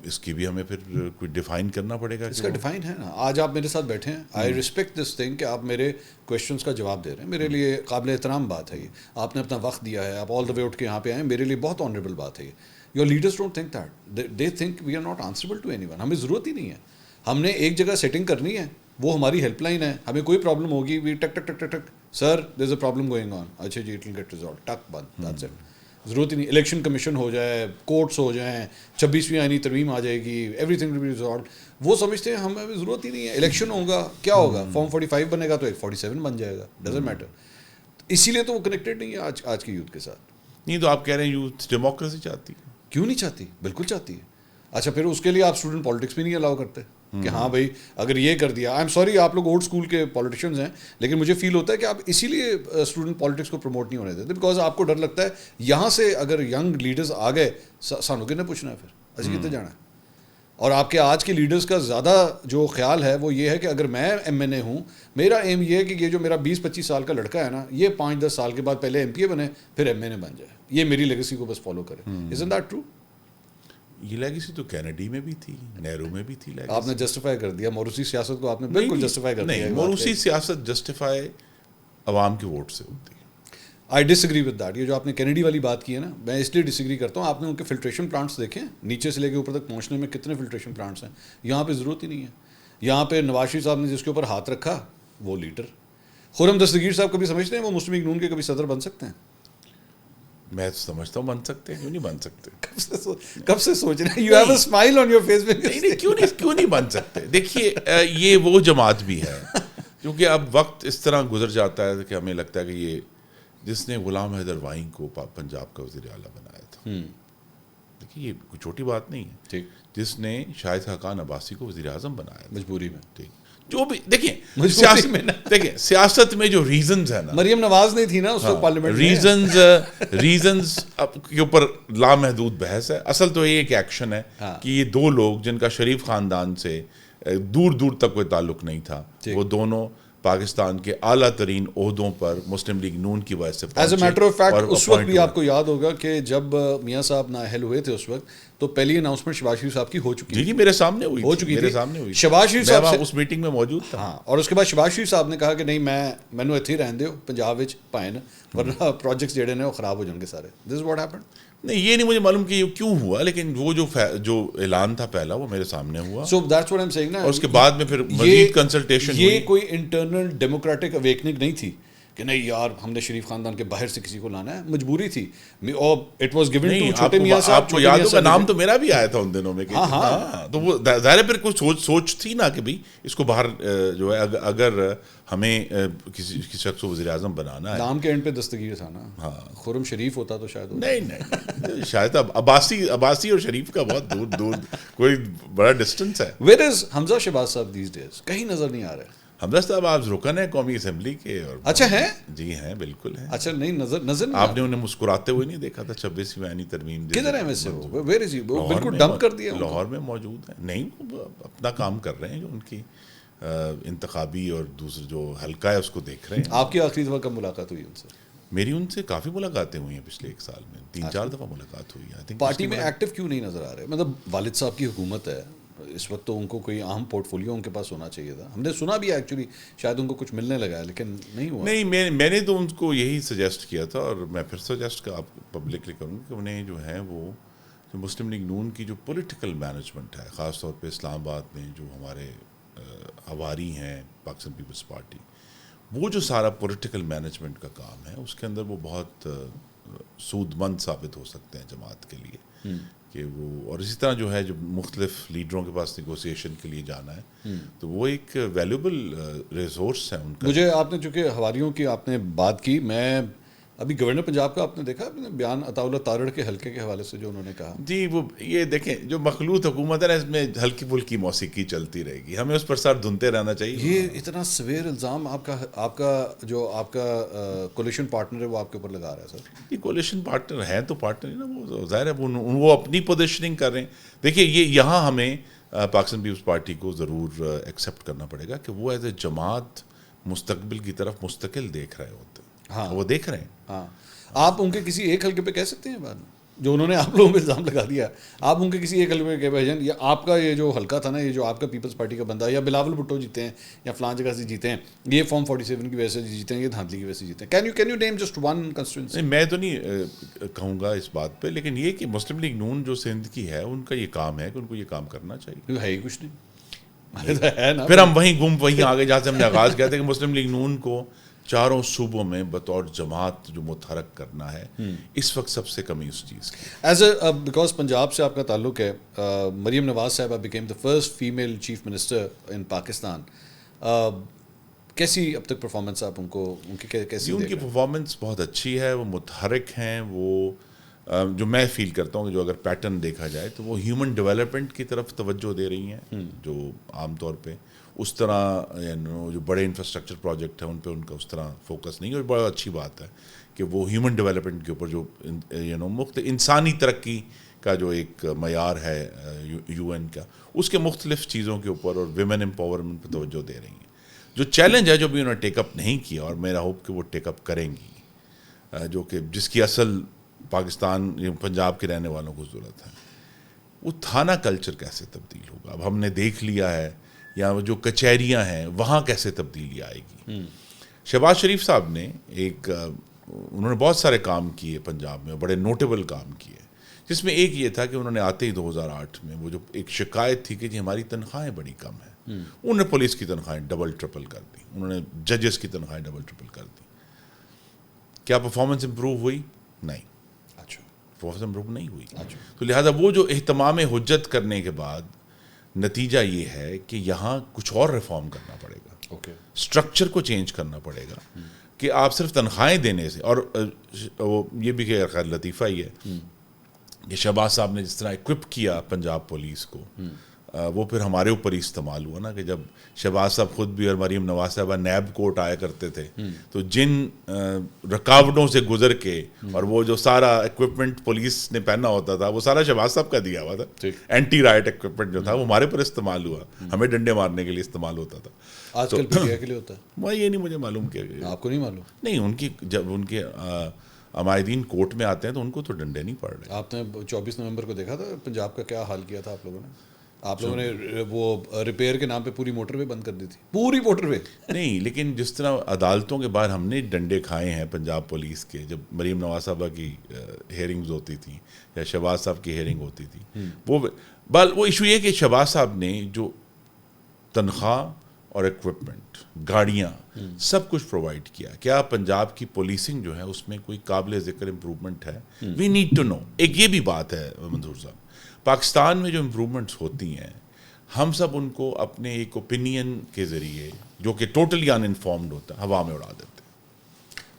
Speaker 2: اس کی بھی ہمیں پھر کوئی ڈیفائن کرنا پڑے گا.
Speaker 1: اس کا ڈیفائن ہے نا. آج آپ میرے ساتھ بیٹھے ہیں، آئی ریسپیکٹ دس تھنگ کہ آپ میرے کویشچنس کا جواب دے رہے ہیں. میرے لیے قابل احترام بات ہے یہ. آپ نے اپنا وقت دیا ہے، آپ آل دا وے اٹھ کے یہاں پہ آئے، میرے لیے بہت آنریبل بات ہے یہ. Your leaders don't think that, they think we are not answerable to anyone. ہمیں ضرورت ہی نہیں ہے. ہم نے ایک جگہ سیٹنگ کرنی ہے، وہ ہماری ہیلپ لائن ہے. ہمیں کوئی پرابلم ہوگی، وی ٹک ٹک ٹک ٹک ٹک، سر دیر از اے پرابلم گوئنگ آن، اچھا جی اٹ ول گیٹ ریزالوڈ، ٹک بند، دیٹس اٹ. ضرورت ہی نہیں. الیکشن کمیشن ہو جائے، کورٹس ہو جائیں، 26ویں آئینی ترمیم آ جائے گی، everything will be resolved. وہ سمجھتے ہیں ہمیں ضرورت ہی نہیں ہے. الیکشن ہوگا، کیا ہوگا، فارم 45 بنے گا تو ایک 47 بن جائے گا، ڈزنٹ میٹر. اسی لیے تو وہ کنیکٹڈ نہیں ہے آج کی یوتھ کے ساتھ.
Speaker 2: نہیں تو آپ کہہ رہے ہیں یوتھ ڈیموکریسی چاہتی ہے.
Speaker 1: کیوں نہیں چاہتی؟ بالکل چاہتی ہے. اچھا پھر اس کے لیے آپ اسٹوڈنٹ پالیٹکس بھی نہیں الاؤ کرتے کہ ہاں بھائی اگر یہ کر دیا. آئی ایم سوری، آپ لوگ اولڈ اسکول کے پالیٹیشینز ہیں، لیکن مجھے فیل ہوتا ہے کہ آپ اسی لیے اسٹوڈنٹ پالیٹکس کو پروموٹ نہیں ہونے دیتے، بیکاز آپ کو ڈر لگتا ہے یہاں سے اگر ینگ لیڈرز آ گئے سانو کتنے پوچھنا ہے، پھر اسی کتنے جانا ہے. اور آپ کے آج کے لیڈرز کا زیادہ جو خیال ہے وہ یہ ہے کہ اگر میں ایم این اے ہوں، میرا ایم یہ ہے کہ یہ جو میرا 20-25 سال کا لڑکا ہے نا، یہ 5-10 سال کے بعد پہلے ایم پی اے بنے پھر ایم این اے بن جائے، یہ میری لیگیسی کو بس فالو کرے. Isn't that true؟
Speaker 2: یہ لیگیسی تو کینیڈی میں بھی تھی، نہرو میں بھی تھی.
Speaker 1: آپ نے جسٹیفائی کر دیا موروثی سیاست کو، آپ نے بالکل جسٹیفائی کر دیا.
Speaker 2: نہیں، موروثی سیاست جسٹیفائی عوام کے ووٹ سے ہوتی ہے.
Speaker 1: آئی ڈس ایگری ود دیٹ. یہ جو آپ نے کینیڈی والی بات کی ہے نا, میں اس لیے ڈس ایگری کرتا ہوں. آپ نے ان کے فلٹریشن پلانٹس دیکھے ہیں نیچے سے لے کے اوپر تک پہنچنے میں کتنے فلٹریشن پلانٹس ہیں. یہاں پہ ضرورت ہی نہیں ہے. یہاں پہ نواز شریف صاحب نے جس کے اوپر ہاتھ رکھا وہ لیڈر. خرم دستگیر صاحب کبھی سمجھتے ہیں وہ مسلم لیگ نون کے کبھی صدر بن سکتے ہیں؟
Speaker 2: میں سمجھتا ہوں بن سکتے ہیں, کیوں نہیں بن سکتے.
Speaker 1: کب سے سوچ رہے ہیں؟ You have a smile on your face.
Speaker 2: کیوں نہیں بن سکتے. دیکھیے یہ وہ جماعت بھی ہے کیونکہ اب وقت اس طرح گزر جاتا ہے کہ ہمیں لگتا ہے کہ یہ جس نے غلام حیدر وائیں کو پنجاب کا وزیر اعلیٰ بنایا تھا, دیکھیے یہ کوئی چھوٹی بات نہیں ہے. جس نے شاہد خاقان عباسی کو وزیر اعظم بنایا
Speaker 1: مجبوری میں,
Speaker 2: ٹھیک, جو بھی دیکھیں سیاست میں جو ریزنز ہیں نا,
Speaker 1: مریم نواز نہیں تھی نا اس وقت پارلیمنٹ میں,
Speaker 2: ریزنز کے اوپر لامحدود بحث ہے. اصل تو یہ ایک ایکشن ہے کہ یہ دو لوگ جن کا شریف خاندان سے دور دور تک کوئی تعلق نہیں تھا, وہ دونوں پاکستان کے اعلیٰ ترین عہدوں پر مسلم لیگ نون کی وجہ سے
Speaker 1: as a matter of fact اس وقت بھی آپ کو یاد ہوگا کہ جب میاں صاحب نااہل ہوئے تھے اس وقت تو پہلی اناؤنسمنٹ شہباز شریف صاحب کی ہو چکی تھی.
Speaker 2: جی میرے سامنے ہوئی,
Speaker 1: ہو چکی تھی.
Speaker 2: شہباز شریف صاحب اس میٹنگ میں موجود تھا.
Speaker 1: ہاں, اور اس کے بعد شہباز شریف صاحب نے کہا کہ نہیں مینوں اتھے رہن دیو پنجاب وچ پائے نا, ورنہ پروجیکٹس جڑے نے وہ خراب ہو جان گے سارے. دس از واٹ ہیپنڈ.
Speaker 2: نہیں یہ نہیں مجھے معلوم کہ یہ کیوں ہوا, لیکن وہ جو اعلان تھا پہلا وہ میرے سامنے ہوا.
Speaker 1: So that's what I am seeing نا.
Speaker 2: اور اس کے بعد میں پھر مزید کنسلٹیشن ہوئی.
Speaker 1: یہ کوئی انٹرنل ڈیموکریٹک اویکننگ نہیں تھی کہ نہیں یار ہم نے شریف خاندان کے باہر سے کسی کو لانا ہے, مجبوری تھی. اٹ واز گیون ٹو چھوٹے میاں صاحب.
Speaker 2: آپ کو یاد ہوگا نام تو میرا بھی آیا تھا ان دنوں میں. ہاں تو وہ ظاہر پھر کوئی سوچ تھی نا کہ بھائی اس کو باہر جو ہے اگر ہمیں کسی شخص کو وزیر اعظم بنانا ہے.
Speaker 1: نام کے اینڈ پہ دستگیر تھا نا. ہاں, خرم شریف ہوتا تو شاید.
Speaker 2: نہیں شاید عباسی اور شریف کا بہت دور کوئی بڑا ڈسٹینس ہے.
Speaker 1: ویئر از حمزہ شہباز صاحب دیز ڈیز؟ کہیں نظر نہیں آ رہے.
Speaker 2: حمزہ صاحب آپ رکن ہیں قومی اسمبلی کے. اور
Speaker 1: اچھا ہیں؟
Speaker 2: جی ہیں, بالکل ہیں.
Speaker 1: اچھا نہیں نظر
Speaker 2: آپ نے انہیں مسکراتے ہوئے نہیں دیکھا تھا 26ویں آئینی ترمیم؟
Speaker 1: کدھر ہے ویسے وہ؟ ویئر از ہی؟ وہ بالکل ڈمپ کر دیا.
Speaker 2: لاہور میں موجود ہیں. نہیں اپنا کام کر رہے ہیں, جو ان کی انتخابی اور دوسرے جو حلقہ ہے اس کو دیکھ رہے ہیں.
Speaker 1: آپ کی آخری دفعہ کب ملاقات ہوئی ان سے؟
Speaker 2: میری ان سے کافی ملاقاتیں ہوئی ہیں پچھلے ایک سال میں, 3-4 دفعہ ملاقات ہوئی ہے.
Speaker 1: پارٹی میں ایکٹیو کیوں نہیں نظر آ رہے؟ مطلب والد صاحب کی حکومت ہے اس وقت, تو ان کو کوئی اہم پورٹ فولیو ان کے پاس ہونا چاہیے تھا. ہم نے سنا بھی ہے ایکچولی شاید ان کو کچھ ملنے لگا ہے, لیکن نہیں ہوا.
Speaker 2: نہیں میں نے تو ان کو یہی سجیسٹ کیا تھا, اور میں پھر سجیسٹ آپ پبلکلی کروں کہ انہیں جو ہے وہ جو مسلم لیگ نون کی جو پولیٹیکل مینجمنٹ ہے, خاص طور پہ اسلام آباد میں جو ہمارے ہواری ہیں پاکستان پیپلز پارٹی, وہ جو سارا پولیٹیکل مینجمنٹ کا کام ہے اس کے اندر وہ بہت سود مند ثابت ہو سکتے ہیں جماعت کے لیے. کہ وہ اور اسی طرح جو ہے جو مختلف لیڈروں کے پاس نیگوسیشن کے لیے جانا ہے, تو وہ ایک ویلیوبل ریسورس ہے ان کا.
Speaker 1: مجھے آپ نے چونکہ ہواریوں کی آپ نے بات کی, میں ابھی گورنر پنجاب کا آپ نے دیکھا بیان عطا اللہ تارڑ کے حلقے کے حوالے سے جو انہوں نے کہا؟
Speaker 2: جی وہ یہ دیکھیں جو مخلوط حکومت ہے نا, اس میں ہلکی پھلکی موسیقی چلتی رہے گی, ہمیں اس پر سر دھنتے رہنا چاہیے.
Speaker 1: یہ اتنا سویر الزام آپ کا کولیشن پارٹنر ہے وہ آپ کے اوپر لگا رہا ہے سر.
Speaker 2: یہ کولیشن پارٹنر ہے تو پارٹنر ہے نا, وہ ظاہر ہے وہ اپنی پوزیشننگ کر رہے ہیں. دیکھیے یہاں ہمیں پاکستان پیپلز پارٹی کو ضرور ایکسیپٹ کرنا پڑے گا کہ وہ ایز اے جماعت مستقبل کی طرف مستقل دیکھ رہے ہوتے ہیں. ہاں وہ دیکھ رہے ہیں.
Speaker 1: ہاں, آپ ان کے کسی ایک حلقے پہ کہہ سکتے ہیں بات جو انہوں نے آپ لوگوں پہ الزام لگا دیا, آپ ان کے کسی ایک حلقے پہ کہ بھائی جان یہ آپ کا یہ جو حلقہ تھا نا, یہ جو آپ کا پیپلز پارٹی کا بندہ یا بلاول بھٹو جیتے ہیں یا فلان جگہ سے جیتے ہیں, یہ فارم 47 کی وجہ سے جیتے ہیں, یہ دھاندلی کی وجہ سے جیتے ہیں. Can you name just one constituency?
Speaker 2: میں تو نہیں کہوں گا اس بات پہ, لیکن یہ کہ مسلم لیگ نون جو سندھ کی ہے ان کا یہ کام ہے کہ ان کو یہ کام کرنا چاہیے.
Speaker 1: ہے ہی کچھ نہیں.
Speaker 2: پھر ہم وہیں آگے جہاں سے ہم نے آغاز کیا تھا کہ مسلم لیگ نون کو چاروں صوبوں میں بطور جماعت جو متحرک کرنا ہے, اس وقت سب سے کمی اس چیز کی.
Speaker 1: ایز اے بیکاز پنجاب سے آپ کا تعلق ہے, مریم نواز صاحبہ became the first female chief minister ان پاکستان. کیسی اب تک پرفارمنس آپ ان کی کیسی؟
Speaker 2: ان کی پرفارمنس بہت اچھی ہے, وہ متحرک ہیں. وہ جو میں فیل کرتا ہوں کہ جو اگر پیٹرن دیکھا جائے تو وہ ہیومن ڈیولپمنٹ کی طرف توجہ دے رہی ہیں, جو عام طور پہ اس طرح جو بڑے انفراسٹرکچر پروجیکٹ ہیں ان پہ ان کا اس طرح فوکس نہیں. اور بڑا اچھی بات ہے کہ وہ ہیومن ڈیولپمنٹ کے اوپر جو انسانی ترقی کا جو ایک معیار ہے یو این کا, اس کے مختلف چیزوں کے اوپر اور ویمن امپاورمنٹ پہ توجہ دے رہی ہیں. جو چیلنج ہے جو بھی انہوں نے ٹیک اپ نہیں کیا, اور میرا ہوپ کہ وہ ٹیک اپ کریں گی, جو کہ جس کی اصل پاکستان پنجاب کے رہنے والوں کو ضرورت ہے, وہ تھانہ کلچر کیسے تبدیل ہوگا. اب ہم نے دیکھ لیا ہے, یا جو کچہریاں ہیں وہاں کیسے تبدیلی آئے گی. شہباز شریف صاحب نے ایک انہوں نے بہت سارے کام کیے پنجاب میں, بڑے نوٹیبل کام کیے, جس میں ایک یہ تھا کہ انہوں نے آتے ہی 2008 میں وہ جو ایک شکایت تھی کہ جی ہماری تنخواہیں بڑی کم ہیں, انہوں نے پولیس کی تنخواہیں ڈبل ٹرپل کر دی, انہوں نے ججز کی تنخواہیں ڈبل ٹرپل کر دی. کیا پرفارمنس امپروو ہوئی؟ نہیں.
Speaker 1: اچھا,
Speaker 2: پرفارمنس امپروو نہیں ہوئی.
Speaker 1: اچھا,
Speaker 2: تو لہٰذا وہ جو اہتمام حجت کرنے کے بعد نتیجہ یہ ہے کہ یہاں کچھ اور ریفارم کرنا پڑے گا,
Speaker 1: اوکے,
Speaker 2: اسٹرکچر کو چینج کرنا پڑے گا کہ آپ صرف تنخواہیں دینے سے. اور یہ بھی کہ خیر لطیفہ ہی ہے کہ شہباز صاحب نے جس طرح اکوپ کیا پنجاب پولیس کو, وہ پھر ہمارے اوپر ہی استعمال ہوا نا, کہ جب شہباز صاحب خود بھی اور مریم نواز صاحبہ نیب کوٹ آیا کرتے تھے تو جن رکاوٹوں سے گزر کے اور وہ جو سارا اکوپمنٹ پولیس نے پہنا ہوتا تھا وہ سارا شہباز صاحب کا دیا ہوا تھا. اینٹی رائٹ اکوپمنٹ جو تھا وہ ہمارے پر استعمال ہوا, ہمیں ڈنڈے مارنے کے لیے استعمال ہوتا تھا.
Speaker 1: آج کل پی ٹی آئی کے لیے ہوتا ہے؟
Speaker 2: وہ یہ نہیں مجھے معلوم کیا,
Speaker 1: آپ کو نہیں معلوم؟
Speaker 2: نہیں, ان کی جب ان کے عمائدین کورٹ میں آتے ہیں تو ان کو تو ڈنڈے نہیں پڑ رہے.
Speaker 1: آپ نے 24 نومبر کو دیکھا تھا پنجاب کا کیا حال کیا تھا آپ لوگوں نے؟ آپ لوگوں نے وہ ریپیئر کے نام پہ پوری موٹر وے بند کر دی تھی, پوری موٹر وے. نہیں,
Speaker 2: لیکن جس طرح عدالتوں کے باہر ہم نے ڈنڈے کھائے ہیں پنجاب پولیس کے, جب مریم نواز صاحبہ کی ہیئرنگز ہوتی تھیں یا شہباز صاحب کی ہیئرنگ ہوتی تھی, وہ ایشو یہ کہ شہباز صاحب نے جو تنخواہ اور اکوپمنٹ, گاڑیاں, سب کچھ پرووائڈ کیا. کیا پنجاب کی پولیسنگ جو ہے اس میں کوئی قابل ذکر امپروومنٹ ہے؟ We need to know. ایک یہ بھی بات ہے منظور صاحب, پاکستان میں جو امپروومنٹس ہوتی ہیں ہم سب ان کو اپنے ایک اوپینین کے ذریعے جو کہ ٹوٹلی ان انفارمڈ ہوتا ہے ہوا میں اڑا دیتے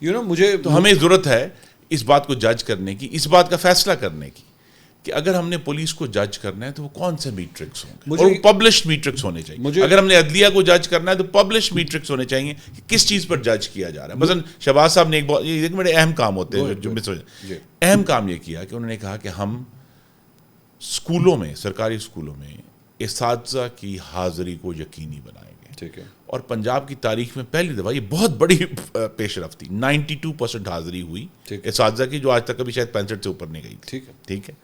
Speaker 2: ہیں.
Speaker 1: مجھے
Speaker 2: تو ہمیں ضرورت ہے اس بات کو جج کرنے کی, اس بات کا فیصلہ کرنے کی کہ اگر ہم نے پولیس کو جج کرنا ہے تو وہ کون سے میٹرکس ہوں گے, اور وہ پبلشڈ میٹرکس ہونے چاہیے. اگر ہم نے عدلیہ کو جج کرنا ہے تو پبلشڈ میٹرکس ہونے چاہیے کہ کس چیز پر جج کیا جا رہا ہے. مثلا شہباز صاحب نے ایک بڑے اہم کام ہوتے ہیں جو مس ہو جائے, اہم کام یہ کیا کہ انہوں نے کہا کہ ہم اسکولوں میں, سرکاری اسکولوں میں اساتذہ کی حاضری کو یقینی بنائیں گے.
Speaker 1: ٹھیک ہے.
Speaker 2: اور پنجاب کی تاریخ میں پہلی دفعہ, یہ بہت بڑی پیش رفت تھی, 92% حاضری ہوئی اساتذہ کی, جو آج تک کبھی شاید 65 سے اوپر نہیں گئی. ٹھیک ہے.